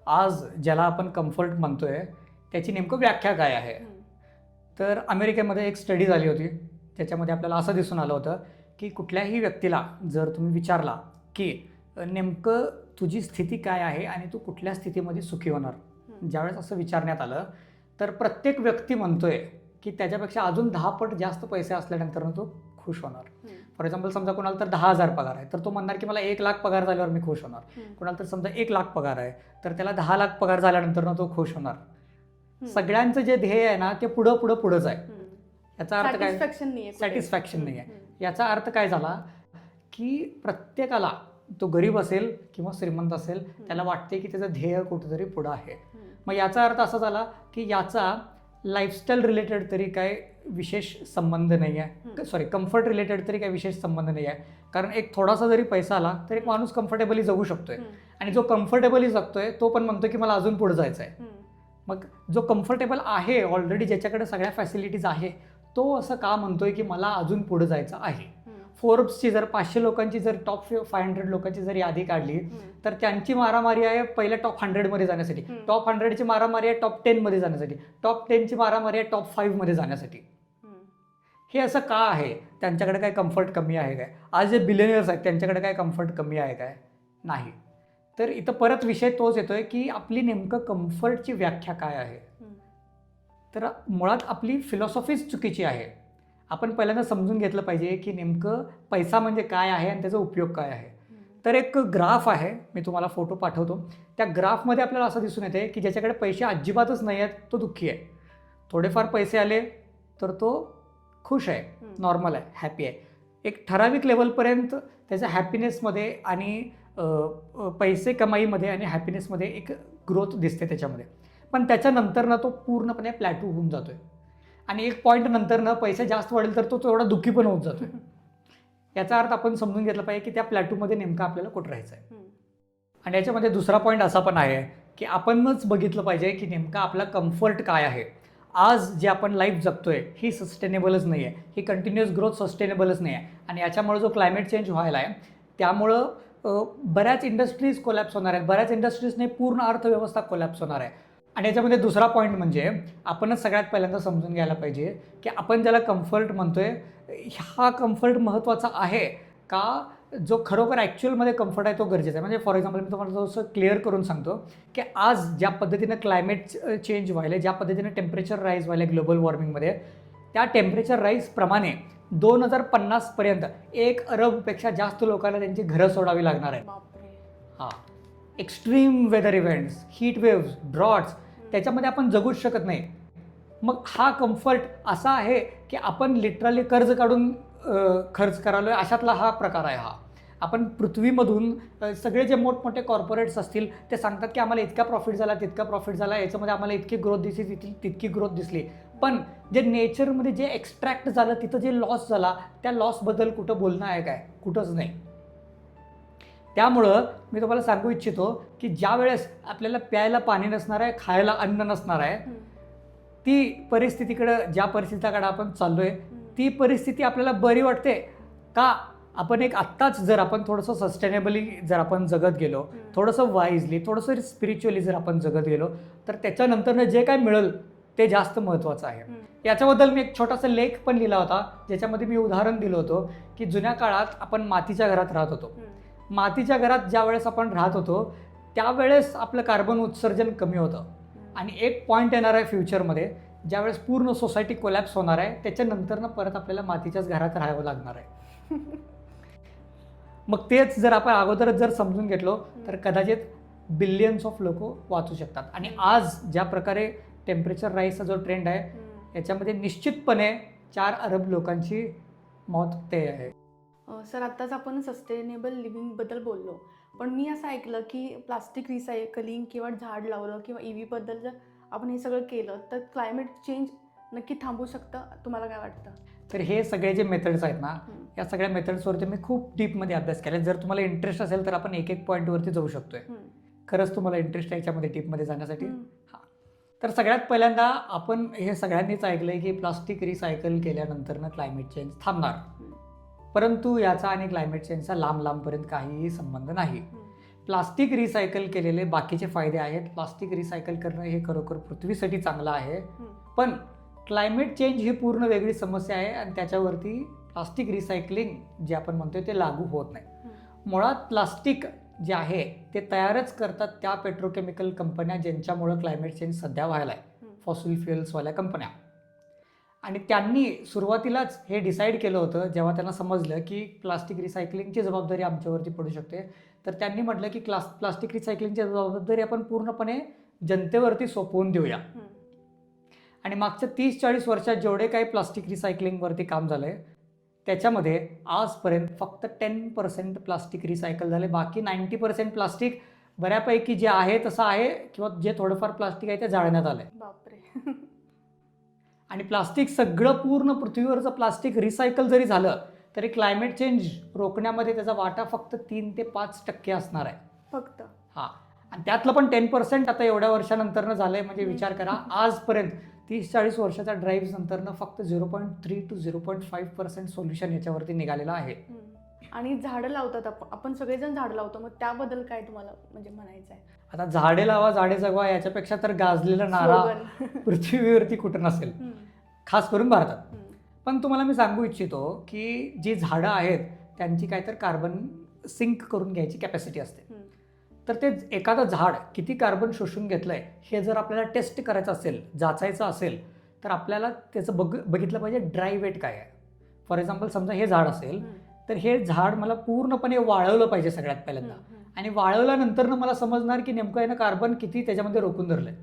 आज ज्याला आपण कम्फर्ट म्हणतोय त्याची नेमकं व्याख्या काय आहे. तर अमेरिकेमध्ये एक स्टडी झाली होती, त्याच्यामध्ये आपल्याला असं दिसून आलं होतं की कुठल्याही व्यक्तीला जर तुम्ही विचारला की नेमकं तुझी स्थिती काय आहे आणि तू कुठल्या स्थितीमध्ये सुखी होणार, ज्यावेळेस असं विचारण्यात आलं तर प्रत्येक व्यक्ती म्हणतोय की त्याच्यापेक्षा अजून 10 पट जास्त पैसे असल्यानंतर तो खुश होणार. फॉर एक्झाम्पल समजा कोणाला तर 10,000 पगार आहे तर तो म्हणणार की मला 1 लाख पगार झाल्यावर मी खुश होणार. कोणाला तर समजा 1 लाख पगार आहे तर त्याला 10 लाख पगार झाल्यानंतर तो खुश होणार. सगळ्यांचं जे ध्येय आहे ना ते पुढंच आहे. याचा अर्थ काय? सॅटिस्फॅक्शन नाही आहे. याचा अर्थ काय झाला की प्रत्येकाला, तो गरीब असेल किंवा श्रीमंत असेल, त्याला वाटते की त्याचं ध्येय कुठेतरी पुढं आहे. मग याचा अर्थ असा झाला की याचा लाईफस्टाईल रिलेटेड तरी काय विशेष संबंध नाही आहे, कम्फर्ट रिलेटेड तरी काही विशेष संबंध नाही आहे. कारण एक थोडासा जरी पैसा आला तर एक माणूस कम्फर्टेबली जगू शकतोय. आणि जो कम्फर्टेबली जगतोय तो पण म्हणतो की मला अजून पुढे जायचं आहे. मग जो कम्फर्टेबल आहे ऑलरेडी, ज्याच्याकडे सगळ्या फॅसिलिटीज आहे, तो असं का म्हणतोय की मला अजून पुढे जायचं आहे. फोर्ब्सची जर 500 लोकांची जर टॉप 500 लोकांची जर यादी काढली तर त्यांची मारामारी आहे पहिल्या टॉप 100 मध्ये जाण्यासाठी, टॉप 100ची मारामारी आहे टॉप 10 मध्ये जाण्यासाठी, टॉप 10ची मारामारी आहे टॉप 5 मध्ये जाण्यासाठी. हे असं का आहे? त्यांच्याकडे काय कम्फर्ट कमी आहे काय? आज जे बिलियनर्स आहेत त्यांच्याकडे काय कम्फर्ट कमी आहे काय? नाही. तर इथं परत विषय तोच येतोय की आपली नेमकं कम्फर्टची व्याख्या काय आहे. तर मुळात आपली फिलॉसॉफीच चुकीची आहे. आपण पहिल्यांदा समजून घेतलं पाहिजे की नेमकं पैसा म्हणजे काय आहे आणि त्याचा उपयोग काय आहे. तर एक ग्राफ आहे, मी तुम्हाला फोटो पाठवतो. त्या ग्राफमध्ये आपल्याला असं दिसून येते की ज्याच्याकडे पैसे अजिबातच नाही आहेत तो दुःखी आहे. थोडेफार पैसे आले तर तो खुश आहे, नॉर्मल आहे, हॅपी आहे. एक ठराविक लेवलपर्यंत त्याच्या हॅपीनेसमध्ये आणि पैसे कमाईमध्ये आणि हॅपीनेसमध्ये एक ग्रोथ दिसते त्याच्यामध्ये. पण त्याच्यानंतर तो पूर्णपणे प्लॅटू होऊन जातोय. आणि एक पॉईंट नंतर पैसे जास्त वाढेल तर तो एवढा दुःखी पण होत जातोय. याचा अर्थ आपण समजून घेतला पाहिजे की त्या प्लॅटूमध्ये नेमकं आपल्याला कुठं राहायचं आहे. आणि याच्यामध्ये दुसरा पॉईंट असा पण आहे की आपणच बघितलं पाहिजे की नेमका आपला कम्फर्ट काय आहे. आज जे आपण लाईफ जगतोय ही सस्टेनेबलच नाही आहे, ही कंटिन्युअस ग्रोथ सस्टेनेबलच नाही आहे. आणि याच्यामुळे जो क्लायमेट चेंज व्हायला आहे त्यामुळं बऱ्याच इंडस्ट्रीज कोलॅप्स होणार आहेत, बऱ्याच इंडस्ट्रीजने पूर्ण अर्थव्यवस्था कोलॅप्स होणार आहे. आणि याच्यामध्ये दुसरा पॉईंट म्हणजे आपणच सगळ्यात पहिल्यांदा समजून घ्यायला पाहिजे की आपण ज्याला कम्फर्ट म्हणतोय हा कम्फर्ट महत्त्वाचा आहे का, जो खरोखर ॲक्च्युअलमध्ये कम्फर्ट आहे तो गरजेचा आहे. म्हणजे फॉर एक्झाम्पल मी तुम्हाला थोडंसं क्लिअर करून सांगतो की आज ज्या पद्धतीनं क्लायमेट चेंज व्हायला, ज्या पद्धतीनं टेम्परेचर राईज व्हायला ग्लोबल वॉर्मिंगमध्ये, त्या टेम्परेचर राईजप्रमाणे 2050पर्यंत 1 अरबपेक्षा जास्त लोकांना त्यांची घरं सोडावी लागणार आहे. हां, extreme weather events, heat waves, droughts, त्याच्यामध्ये आपण जगूच शकत नाही. मग हा कम्फर्ट असा आहे की आपण लिटरली कर्ज काढून खर्च करायला अशातला हा प्रकार आहे हा. आपण पृथ्वीमधून सगळे जे मोठमोठे कॉर्पोरेट्स असतील ते सांगतात की आम्हाला इतका प्रॉफिट झाला, तितका प्रॉफिट झाला, याच्यामध्ये आम्हाला इतकी ग्रोथ दिसली, तितकी ग्रोथ दिसली. पण जे नेचरमध्ये जे एक्स्ट्रॅक्ट झालं तिथं जे लॉस झाला त्या लॉसबद्दल कुठं बोलणं आहे काय? कुठंच नाही. त्यामुळं मी तुम्हाला सांगू इच्छितो की ज्या वेळेस आपल्याला प्यायला पाणी नसणार आहे, खायला अन्न नसणार आहे, ती परिस्थितीकडं ज्या परिस्थितीकडे आपण चाललोय ती परिस्थिती आपल्याला बरी वाटते का? आपण एक आत्ताच जर आपण थोडंसं सस्टेनेबली जर आपण जगत गेलो, थोडंसं वाईजली, थोडंसं स्पिरिच्युअली जर आपण जगत गेलो, तर त्याच्यानंतरनं जे काय मिळेल ते जास्त महत्त्वाचं आहे. याच्याबद्दल मी एक छोटासा लेख पण लिहिला होता ज्याच्यामध्ये मी उदाहरण दिलं होतं की जुन्या काळात आपण मातीच्या घरात राहत होतो. मातीच्या घरात ज्या वेळेस आपण राहत होतो त्यावेळेस आपलं कार्बन उत्सर्जन कमी होतं आणि एक पॉईंट येणार आहे फ्युचरमध्ये ज्यावेळेस पूर्ण सोसायटी कोलॅप्स होणार आहे, त्याच्यानंतरनं परत आपल्याला मातीच्याच घरात राहावं लागणार आहे. मग तेच जर आपण अगोदरच जर समजून घेतलो तर कदाचित बिलियन्स ऑफ लोक वाचू शकतात. आणि आज ज्या प्रकारे टेम्परेचर राईजचा जो ट्रेंड आहे याच्यामध्ये निश्चितपणे 4 अरब लोकांची मौत ते आहे. सर, आत्ताच आपण सस्टेनेबल लिव्हिंगबद्दल बोललो, पण मी असं ऐकलं की प्लास्टिक रिसायकलिंग किंवा झाड लावलं किंवा EVबद्दल जर आपण हे सगळं केलं तर क्लायमेट चेंज नक्की थांबू शकतं. तुम्हाला काय वाटतं? तर हे सगळे जे मेथड्स आहेत ना, या सगळ्या मेथड्सवरती मी खूप डीपमध्ये अभ्यास केला. जर तुम्हाला इंटरेस्ट असेल तर आपण एक पॉईंटवरती जाऊ शकतोय. खरंच तुम्हाला इंटरेस्ट आहे याच्यामध्ये डीपमध्ये जाण्यासाठी? हां. तर सगळ्यात पहिल्यांदा आपण हे सगळ्यांनीच ऐकलंय की प्लास्टिक रिसायकल केल्यानंतरनं क्लायमेट चेंज थांबणार. परंतु याचा आणि क्लायमेट चेंजचा लांबपर्यंत काहीही संबंध नाही. प्लास्टिक रिसायकल केलेले बाकीचे फायदे आहेत. प्लास्टिक रिसायकल करणं हे खरोखर पृथ्वीसाठी चांगलं आहे. पण क्लायमेट चेंज ही पूर्ण वेगळी समस्या आहे आणि त्याच्यावरती प्लास्टिक रिसायकलिंग जे आपण म्हणतोय ते लागू होत नाही. मुळात प्लास्टिक जे आहे ते तयारच करतात त्या पेट्रोकेमिकल कंपन्या ज्यांच्यामुळं क्लायमेट चेंज सध्या व्हायला आहे, फॉसिल फ्युएल्सवाल्या कंपन्या. आणि त्यांनी सुरुवातीलाच हे डिसाईड केलं होतं जेव्हा त्यांना समजलं की प्लास्टिक रिसायकलिंगची जबाबदारी आमच्यावरती पडू शकते, तर त्यांनी म्हटलं की प्लास्टिक रिसायकलिंगची जबाबदारी आपण पूर्णपणे जनतेवरती सोपवून देऊया. आणि मागच्या 30-40 वर्षात जेवढे काही प्लास्टिक रिसायकलिंगवरती काम झालं आहे त्याच्यामध्ये आजपर्यंत फक्त 10% प्लास्टिक रिसायकल झाले. बाकी 90% प्लास्टिक बऱ्यापैकी जे आहे तसं आहे किंवा जे थोडंफार प्लास्टिक आहे ते जाळण्यात आलं आहे. बापरे. आणि प्लास्टिक सगळं पूर्ण पृथ्वीवरचं प्लास्टिक रिसायकल जरी झालं तरी क्लायमेट चेंज रोखण्यामध्ये त्याचा वाटा फक्त 3 ते 5% असणार आहे फक्त. हां. आणि त्यातलं पण 10% आता एवढ्या वर्षानंतरनं झालं आहे. म्हणजे विचार करा, आजपर्यंत 30-40 वर्षाच्या ड्राईव्ह नंतरनं फक्त 0.3 to 0.5% सोल्युशन याच्यावरती निघालेलं आहे. आणि झाडं लावतात आपण सगळेजण झाडं लावतो, मग त्याबद्दल काय तुम्हाला म्हणजे म्हणायचं आहे? आता झाडे लावा झाडे जगवा याच्यापेक्षा तर गाजलेला नारा पृथ्वीवरती कुठं नसेल, खास करून भारतात. पण तुम्हाला मी सांगू इच्छितो की जी झाडं आहेत त्यांची काय तर कार्बन सिंक करून घ्यायची कॅपॅसिटी असते. तर ते एखादं झाड किती कार्बन शोषून घेतलंय हे जर आपल्याला टेस्ट करायचं असेल, जाचायचं असेल, तर आपल्याला त्याचं बघितलं पाहिजे ड्राय वेट काय आहे. फॉर एक्झाम्पल समजा हे झाड असेल तर हे झाड मला पूर्णपणे वाळवलं पाहिजे सगळ्यात पहिल्यांदा. आणि वाळवल्यानंतर मला समजणार की नेमकं यानं कार्बन किती त्याच्यामध्ये रोखून धरलंय.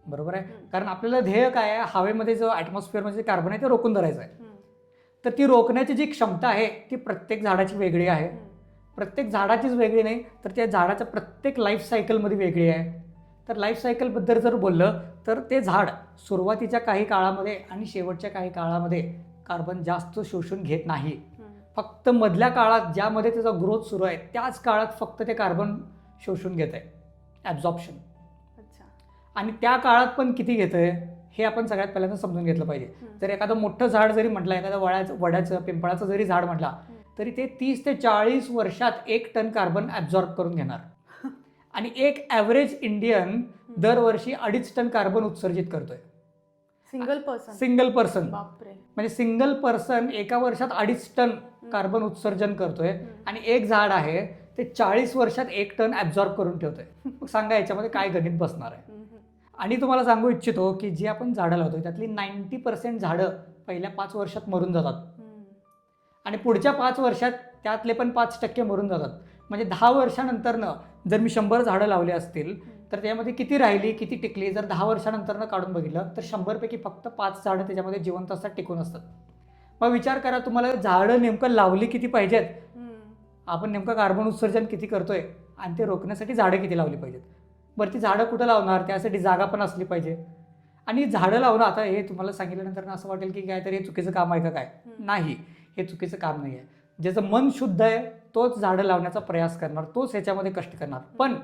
बरोबर आहे? कारण आपल्याला ध्येय काय आहे, हवेमध्ये जो ॲटमॉस्फिअरमध्ये जे कार्बन आहे ते रोखून धरायचं आहे. तर ती रोखण्याची जी क्षमता आहे ती प्रत्येक झाडाची वेगळी आहे. प्रत्येक झाडाचीच वेगळी नाही तर त्या झाडाच्या प्रत्येक लाईफ सायकलमध्ये वेगळी आहे. तर लाईफ सायकलबद्दल जर बोललं तर ते झाड सुरुवातीच्या काही काळामध्ये आणि शेवटच्या काही काळामध्ये कार्बन जास्त शोषून घेत नाही. फक्त मधल्या काळात ज्यामध्ये त्याचा ग्रोथ सुरू आहे त्याच काळात फक्त ते कार्बन शोषून घेत आहे, ॲब्झॉर्प्शन. आणि त्या काळात पण किती घेतं आहे हे आपण सगळ्यात पहिल्यांदा समजून घेतलं पाहिजे. जर एखादं मोठं झाड जरी म्हटलं, एखादं वड्याचं पिंपळाचं जरी झाड म्हटला तरी ते 30 ते 40 वर्षात 1 टन कार्बन ॲब्झॉर्ब करून घेणार. आणि एक ॲव्हरेज इंडियन दरवर्षी 2.5 टन कार्बन उत्सर्जित करतोय. Single person. म्हणजे सिंगल पर्सन एका वर्षात 2.5 टन कार्बन उत्सर्जन करतोय आणि एक झाड आहे ते 40 वर्षात 1 टन ॲब्झॉर्ब करून ठेवतोय. मग सांगा याच्यामध्ये काय गणित बसणार आहे. आणि तुम्हाला सांगू इच्छितो की जी आपण झाडं लावतोय त्यातली 90% झाडं पहिल्या 5 वर्षात मरून जातात आणि पुढच्या 5 वर्षात त्यातले पण 5% मरून जातात. म्हणजे 10 वर्षानंतरनं जर मी 100 झाडं लावले असतील तर त्यामध्ये किती राहिली किती टिकली जर 10 वर्षानंतर काढून बघितलं तर 100पैकी फक्त 5 झाडं त्याच्यामध्ये जिवंत असतात, टिकून असतात. मग विचार करा तुम्हाला झाडं नेमकं लावली किती पाहिजेत, आपण नेमकं कार्बन उत्सर्जन किती करतोय आणि ते रोखण्यासाठी झाडं किती लावली पाहिजेत. बरं ती झाडं कुठं लावणार, त्यासाठी जागा पण असली पाहिजे. आणि झाडं लावणं आता हे तुम्हाला सांगितल्यानंतर असं वाटेल की काहीतरी हे चुकीचं काम आहे का काय. नाही, हे चुकीचं काम नाही आहे. ज्याचं मन शुद्ध आहे तोच झाडं लावण्याचा प्रयास करणार, तोच ह्याच्यामध्ये कष्ट करणार. पण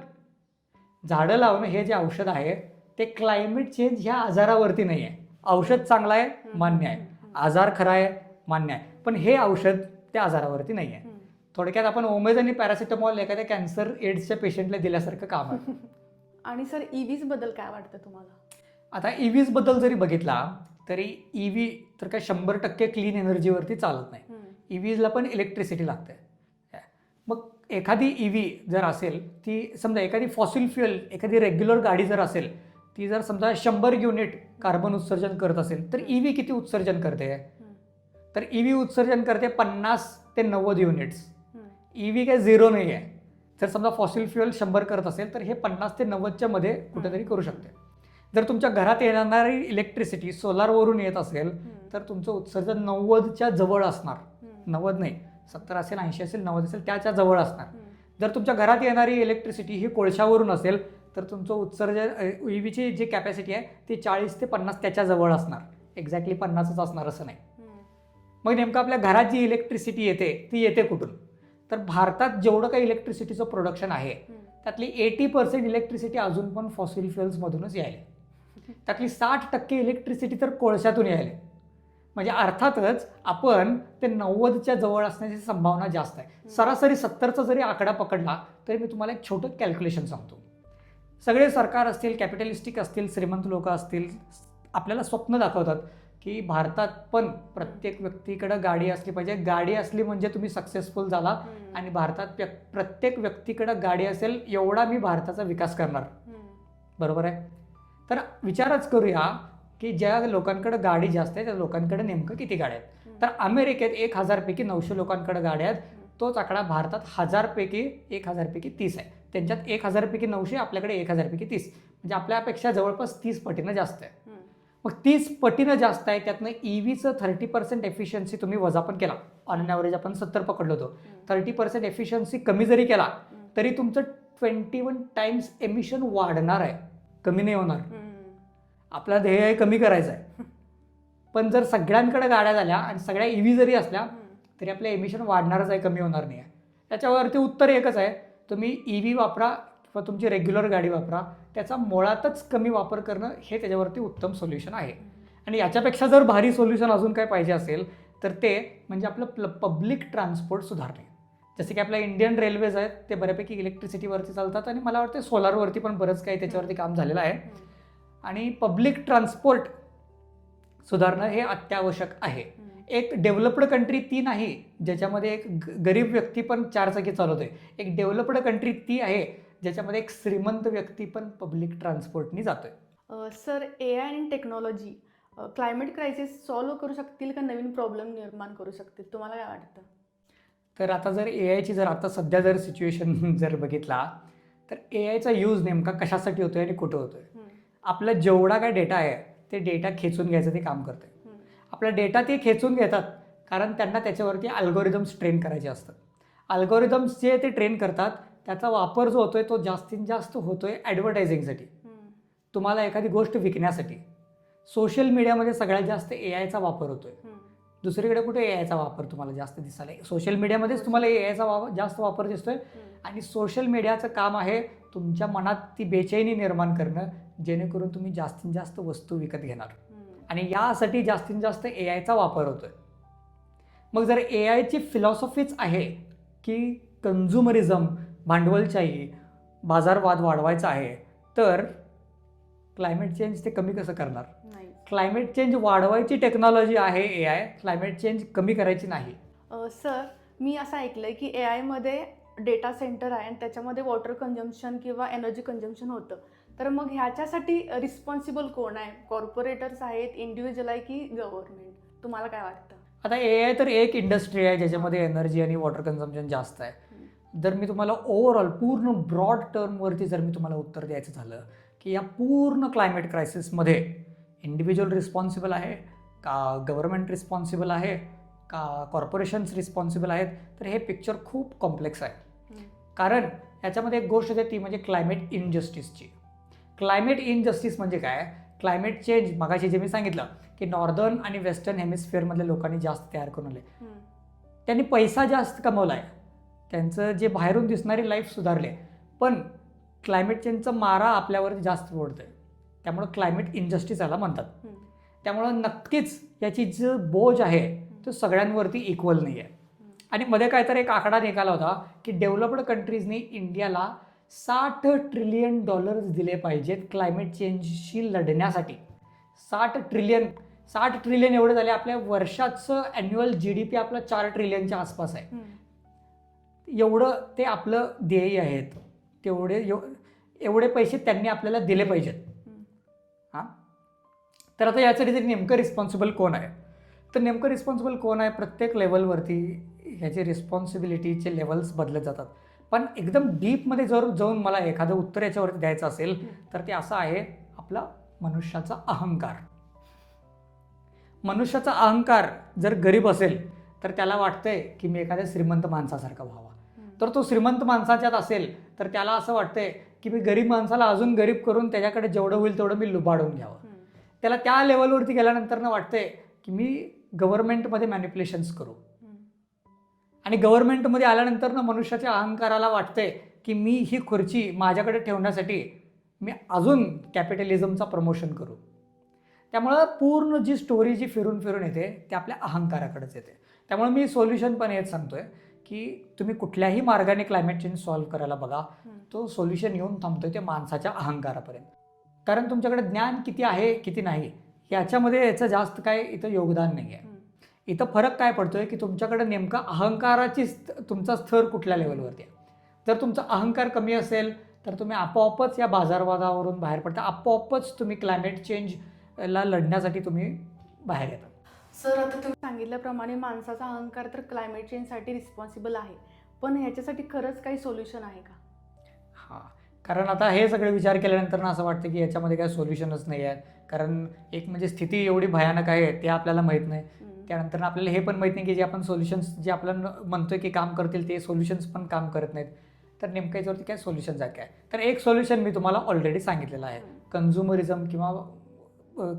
झाडं लावणं हे जे औषध आहे ते क्लायमेट चेंज ह्या आजारावरती नाही आहे. औषध चांगलं आहे, मान्य आहे, आजार खरा आहे, मान्य आहे, पण हे औषध त्या आजारावरती नाही आहे. थोडक्यात आपण ओमेज आणि पॅरासिटामॉल एखाद्या कॅन्सर एड्सच्या पेशंटला दिल्यासारखं काम आहे. आणि सर EVs बद्दल काय वाटतं तुम्हाला? आता EVs बद्दल जरी बघितला तरी EV तर काय 100% क्लीन एनर्जीवरती चालत नाही. EVsला पण इलेक्ट्रिसिटी लागते. मग एखादी EV जर असेल ती समजा एखादी फॉसिल फ्युएल एखादी रेग्युलर गाडी जर असेल ती जर समजा 100 युनिट कार्बन उत्सर्जन करत असेल तर EV किती उत्सर्जन करते, तर EV उत्सर्जन करते 50 ते 90 युनिट्स. EV काय झिरो नाही आहे. जर समजा फॉसिल फ्युएल 100 करत असेल तर हे 50 ते 90च्या मध्ये कुठेतरी करू शकते. जर तुमच्या घरात येणारी इलेक्ट्रिसिटी सोलारवरून येत असेल तर तुमचं उत्सर्जन 90च्या जवळ असणार. 90 नाही, 70 असेल, 80 असेल, 90 असेल, त्याच्या जवळ असणार. जर तुमच्या घरात येणारी इलेक्ट्रिसिटी ही कोळशावरून असेल तर तुमचं उत्सर्जन EVची जी कॅपॅसिटी आहे ती 40 ते 50 त्याच्या जवळ असणार. एक्झॅक्टली 50च असणार असं नाही. मग नेमकं आपल्या घरात जी इलेक्ट्रिसिटी येते ती येते कुठून, तर भारतात जेवढं काही इलेक्ट्रिसिटीचं प्रोडक्शन आहे त्यातली 80% इलेक्ट्रिसिटी अजून पण फॉसिल फ्युएल्समधूनच यायले. त्यातली 60% इलेक्ट्रिसिटी तर कोळशातून यायले. म्हणजे अर्थातच आपण ते 90च्या जवळ असण्याची संभावना जास्त आहे. सरासरी 70चा जरी आकडा पकडला तरी मी तुम्हाला एक छोटं कॅल्क्युलेशन सांगतो. सगळे सरकार असतील, कॅपिटलिस्टिक असतील, श्रीमंत लोक असतील, आपल्याला स्वप्न दाखवतात की भारतात पण प्रत्येक व्यक्तीकडे गाडी असली पाहिजे. गाडी असली म्हणजे तुम्ही सक्सेसफुल झाला आणि भारतात प्रत्येक व्यक्तीकडे गाडी असेल एवढा मी भारताचा विकास करणार. बरोबर आहे. तर विचारच करूया की ज्या लोकांकडे गाडी जास्त आहे त्या लोकांकडे नेमकं किती गाड्या आहेत. तर अमेरिकेत 1000पैकी 900 लोकांकडे गाड्या आहेत. तोच आकडा भारतात 1000पैकी 1000पैकी 30 आहे. त्यांच्यात 1000पैकी 900, आपल्याकडे 1000पैकी 30, म्हणजे आपल्यापेक्षा जवळपास 30 पटीनं जास्त आहे. मग 30 पटीनं जास्त आहे. त्यातनं EVचं 30% एफिशियन्सी तुम्ही वजा पण केला, ऑन ॲव्हरेज आपण 70 पकडलो होतो, 30% एफिशियन्सी कमी जरी केला तरी तुमचं 21 टाइम्स एमिशन वाढणार आहे, कमी नाही होणार. आपला ध्येय आहे कमी करायचं आहे. पण जर सगळ्यांकडे गाड्या झाल्या आणि सगळ्या EV जरी असल्या तरी आपलं एमिशन वाढणारच आहे, कमी होणार नाही आहे. त्याच्यावरती उत्तर एकच आहे, तुम्ही EV वापरा किंवा तुमची रेग्युलर गाडी वापरा, त्याचा मुळातच कमी वापर करणं हे त्याच्यावरती उत्तम सोल्युशन आहे. आणि याच्यापेक्षा जर भारी सोल्युशन अजून काय पाहिजे असेल तर ते म्हणजे आपलं पब्लिक ट्रान्सपोर्ट सुधारणे. जसे की आपल्या इंडियन रेल्वेज आहेत ते बऱ्यापैकी इलेक्ट्रिसिटीवरती चालतात आणि मला वाटतं सोलारवरती पण बरंच काही त्याच्यावरती काम झालेलं आहे. आणि पब्लिक ट्रान्सपोर्ट सुधारणं हे अत्यावश्यक आहे. एक डेव्हलप्ड कंट्री ती नाही ज्याच्यामध्ये एक गरीब व्यक्ती पण 4 चाकी चालवतोय. एक डेव्हलप्ड कंट्री ती आहे ज्याच्यामध्ये एक श्रीमंत व्यक्ती पण पब्लिक ट्रान्सपोर्टनी जातोय. सर, AI आणि टेक्नॉलॉजी क्लायमेट क्रायसिस सॉल्व्ह करू शकतील का नवीन प्रॉब्लेम निर्माण करू शकतील, तुम्हाला काय वाटतं? तर आता जर AIची जर आता सध्या जर सिच्युएशन जर बघितला तर AIचा यूज नेमका कशासाठी होतोय आणि कुठं होतोय. आपला जेवढा काय डेटा आहे ते डेटा खेचून घ्यायचं ते काम करतंय. आपला डेटा ते खेचून घेतात कारण त्यांना त्याच्यावरती अल्गोरिदम्स ट्रेन करायचे असतात. अल्गोरिदम्स जे ते ट्रेन करतात त्याचा वापर जो होतोय तो जास्तीत जास्त होतोय ॲडव्हर्टायझिंगसाठी, तुम्हाला एखादी गोष्ट विकण्यासाठी. सोशल मीडियामध्ये सगळ्यात जास्त AIचा वापर होतोय. दुसरीकडे कुठे AIचा वापर तुम्हाला जास्त दिसायला, सोशल मीडियामध्येच तुम्हाला AIचा जास्त वापर दिसतोय. आणि सोशल मीडियाचं काम आहे तुमच्या मनात ती बेचैनी निर्माण करणं जेणेकरून तुम्ही जास्तीत जास्त वस्तू विकत घेणार. आणि यासाठी जास्तीत जास्त AIचा वापर होतोय. मग जर AIची फिलॉसॉफीच आहे की कन्झ्युमरिझम, भांडवलशाही, बाजारवाद वाढवायचा आहे तर क्लायमेट चेंज ते कमी कसं करणार. क्लायमेट चेंज वाढवायची टेक्नॉलॉजी आहे AI, क्लायमेट चेंज कमी करायची नाही. सर, मी असं ऐकलंय की AIमध्ये डेटा सेंटर आहे आणि त्याच्यामध्ये वॉटर कंझम्पशन किंवा एनर्जी कंझम्पशन होतं. तर मग ह्याच्यासाठी रिस्पॉन्सिबल कोण आहे? कॉर्पोरेटर्स आहेत, इंडिव्हिज्युअल आहे की गव्हर्नमेंट? तुम्हाला काय वाटतं? आता AI तर एक इंडस्ट्री आहे ज्याच्यामध्ये एनर्जी आणि वॉटर कन्झम्पशन जास्त आहे. जर मी तुम्हाला ओव्हरऑल पूर्ण ब्रॉड टर्मवरती जर मी तुम्हाला उत्तर द्यायचं झालं की या पूर्ण क्लायमेट क्रायसिसमध्ये इंडिव्हिज्युअल रिस्पॉन्सिबल आहे का गव्हर्नमेंट रिस्पॉन्सिबल आहे का कॉर्पोरेशन्स रिस्पॉन्सिबल आहेत, तर हे पिक्चर खूप कॉम्प्लेक्स आहे. कारण याच्यामध्ये एक गोष्ट आहे ती म्हणजे क्लायमेट इनजस्टिसची. क्लायमेट इनजस्टिस म्हणजे काय? क्लायमेट चेंज मगाशी जे मी सांगितलं की नॉर्दर्न आणि वेस्टर्न हेमिस्फिअरमधल्या लोकांनी जास्त तयार करून आले, त्यांनी पैसा जास्त कमवला आहे, त्यांचं जे बाहेरून दिसणारी लाईफ सुधारले, पण क्लायमेट चेंजचा मारा आपल्यावर जास्त ओढतोय. त्यामुळं क्लायमेट इनजस्टिस याला म्हणतात. त्यामुळं नक्कीच याची जो बोज आहे तो सगळ्यांवरती इक्वल नाही आहे. आणि मध्ये काहीतरी एक आकडा निघाला होता की डेव्हलप्ड कंट्रीजनी इंडियाला $60 ट्रिलियन दिले पाहिजेत क्लायमेट चेंजशी लढण्यासाठी. 60 ट्रिलियन एवढे झाले. आपल्या वर्षाचं ॲन्युअल GDP आपलं 4 ट्रिलियनच्या आसपास आहे. एवढं ते आपलं ध्येय आहेत. एवढे पैसे त्यांनी आपल्याला दिले पाहिजेत. हां, तर आता यासाठी तरी नेमकं रिस्पॉन्सिबल कोण आहे? तर नेमकं रिस्पॉन्सिबल कोण आहे? प्रत्येक लेवलवरती ह्याचे रिस्पॉन्सिबिलिटीचे लेवल्स बदलत जातात. पण एकदम डीपमध्ये जर जाऊन मला एखादं उत्तर याच्यावरती द्यायचं असेल तर ते असं आहे, आपला मनुष्याचा अहंकार. मनुष्याचा अहंकार जर गरीब असेल तर त्याला वाटतंय की मी एखाद्या श्रीमंत माणसासारखा व्हावा. तर तो श्रीमंत माणसाच्यात असेल तर त्याला असं वाटतंय की मी गरीब माणसाला अजून गरीब करून त्याच्याकडे जेवढं होईल तेवढं मी लुबाडून घ्यावं. त्याला त्या लेवलवरती गेल्यानंतर वाटतंय की मी गव्हर्नमेंटमध्ये मॅनिप्युलेशन्स करू. आणि गव्हर्नमेंटमध्ये आल्यानंतर मनुष्याच्या अहंकाराला वाटतंय की मी ही खुर्ची माझ्याकडे ठेवण्यासाठी मी अजून कॅपिटलिझमचा प्रमोशन करू. त्यामुळं पूर्ण जी स्टोरी जी फिरून फिरून येते ते आपल्या अहंकाराकडेच येते. त्यामुळे मी सोल्युशन पण हेच सांगतोय की तुम्ही कुठल्याही मार्गाने क्लायमेट चेंज सॉल्व्ह करायला बघा, तो सोल्युशन येऊन थांबतोय ते माणसाच्या अहंकारापर्यंत. कारण तुमच्याकडे ज्ञान किती आहे किती नाही याच्यामध्ये याचं जास्त काय इथं योगदान नाही आहे. इथं फरक काय पडतोय की तुमच्याकडे नेमका अहंकाराची तुमचा स्तर कुठल्या लेवलवरती आहे. जर तुमचा अहंकार कमी असेल तर तुम्ही आपोआपच या बाजारवादावरून बाहेर पडता, आपोआपच तुम्ही क्लायमेट चेंजला लढण्यासाठी तुम्ही बाहेर येता. सर, आता तुम्ही सांगितल्याप्रमाणे माणसाचा अहंकार तर क्लायमेट चेंजसाठी रिस्पॉन्सिबल आहे, पण ह्याच्यासाठी खरंच काही सोल्युशन आहे का? हां, कारण आता हे सगळे विचार केल्यानंतर असं वाटतं की याच्यामध्ये काही सोल्युशनच नाही आहे. कारण एक म्हणजे स्थिती एवढी भयानक आहे ते आपल्याला माहीत नाही. त्यानंतर आपल्याला हे पण माहीत नाही की जे आपण सोल्युशन्स जे आपल्याला म्हणतोय की काम करतील ते सोल्युशन्स पण काम करत नाहीत. तर नेमकं याच्यावरती काय सोल्युशन्स आहे काय? तर एक सोल्युशन मी तुम्हाला ऑलरेडी सांगितलेलं आहे. कन्झ्युमरिझम किंवा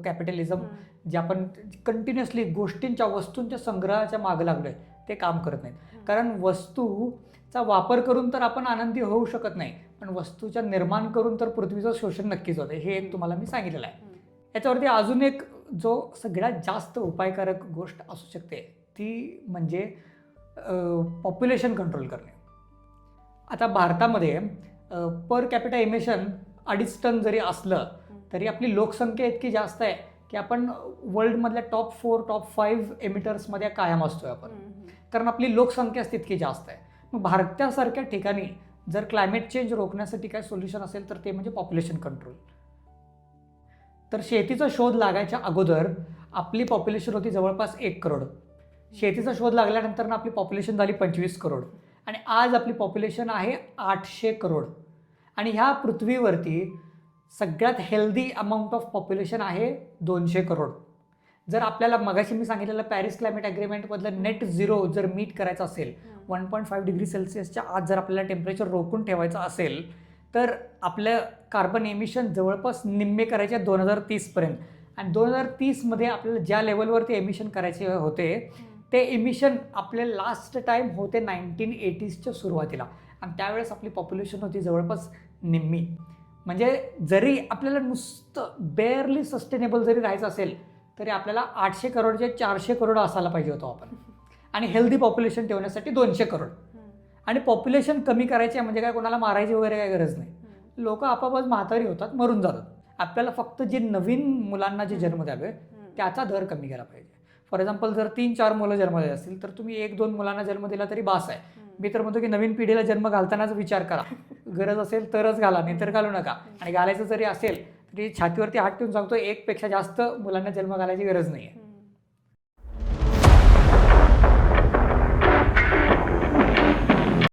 कॅपिटलिझम जे आपण कंटिन्युअसली गोष्टींच्या वस्तूंच्या संग्रहाच्या मागं लागलो आहे ते काम करत नाहीत. कारण वस्तूचा वापर करून तर आपण आनंदी होऊ शकत नाही, पण वस्तूच्या निर्माण करून तर पृथ्वीचं शोषण नक्कीच होतं. हे एक तुम्हाला मी सांगितलेलं आहे. याच्यावरती अजून एक जो सगळ्यात जास्त उपायकारक गोष्ट असू शकते ती म्हणजे पॉप्युलेशन कंट्रोल करणे. आता भारतामध्ये पर कॅपिटा इमिशन 2.5 टन जरी असलं तरी आपली लोकसंख्या इतकी जास्त आहे की आपण वर्ल्डमधल्या टॉप 4 टॉप 5 एमिटर्समध्ये कायम असतोय आपण, कारण आपली लोकसंख्याच तितकी जास्त आहे. मग भारतासारख्या ठिकाणी जर क्लायमेट चेंज रोखण्यासाठी काय सोल्युशन असेल तर ते म्हणजे पॉप्युलेशन कंट्रोल. तर शेतीचा शोध लागायच्या अगोदर आपली पॉप्युलेशन होती जवळपास 1 करोड. शेतीचा शोध लागल्यानंतर आपली पॉप्युलेशन झाली 25 करोड आणि आज आपली पॉप्युलेशन आहे 800 करोड. आणि ह्या पृथ्वीवरती सगळ्यात हेल्दी अमाऊंट ऑफ पॉप्युलेशन आहे 200 करोड. जर आपल्याला मगाशी मी सांगितलेलं पॅरिस क्लायमेट ॲग्रीमेंटमधलं नेट झिरो जर मीट करायचं असेल, 1.5 डिग्री सेल्सिअसच्या आत जर आपल्याला टेम्परेचर रोखून ठेवायचं असेल तर आपलं कार्बन एमिशन जवळपास निम्मे करायचे 2030पर्यंत. आणि 2030मध्ये आपल्याला ज्या लेवलवरती एमिशन करायचे होते ते एमिशन आपले लास्ट टाईम होते 1980sच्या सुरुवातीला, आणि त्यावेळेस आपली पॉप्युलेशन होती जवळपास निम्मी. म्हणजे जरी आपल्याला नुसतं बेअरली सस्टेनेबल जरी राहायचं असेल तरी आपल्याला 800 करोडचे 400 करोड असायला पाहिजे होतो आपण, आणि हेल्दी पॉप्युलेशन ठेवण्यासाठी 200 करोड. आणि पॉप्युलेशन कमी करायचे म्हणजे काय कोणाला मारायची वगैरे काय गरज नाही. लोक आपापच म्हातारी होतात, मरून जातात. आपल्याला फक्त जे नवीन मुलांना जे जन्म द्यावे त्याचा दर कमी केला पाहिजे. फॉर एक्झाम्पल जर 3-4 मुलं जन्म देत असतील तर तुम्ही 1-2 मुलांना जन्म दिला तरी बास आहे. मी तर म्हणतो की नवीन पिढीला जन्म घालतानाच विचार करा, गरज असेल तरच घाला, नाही तर घालू नका. आणि घालायचं जरी असेल तरी छातीवरती हात ठेवून सांगतो 1पेक्षा जास्त मुलांना जन्म घालायची गरज नाही आहे.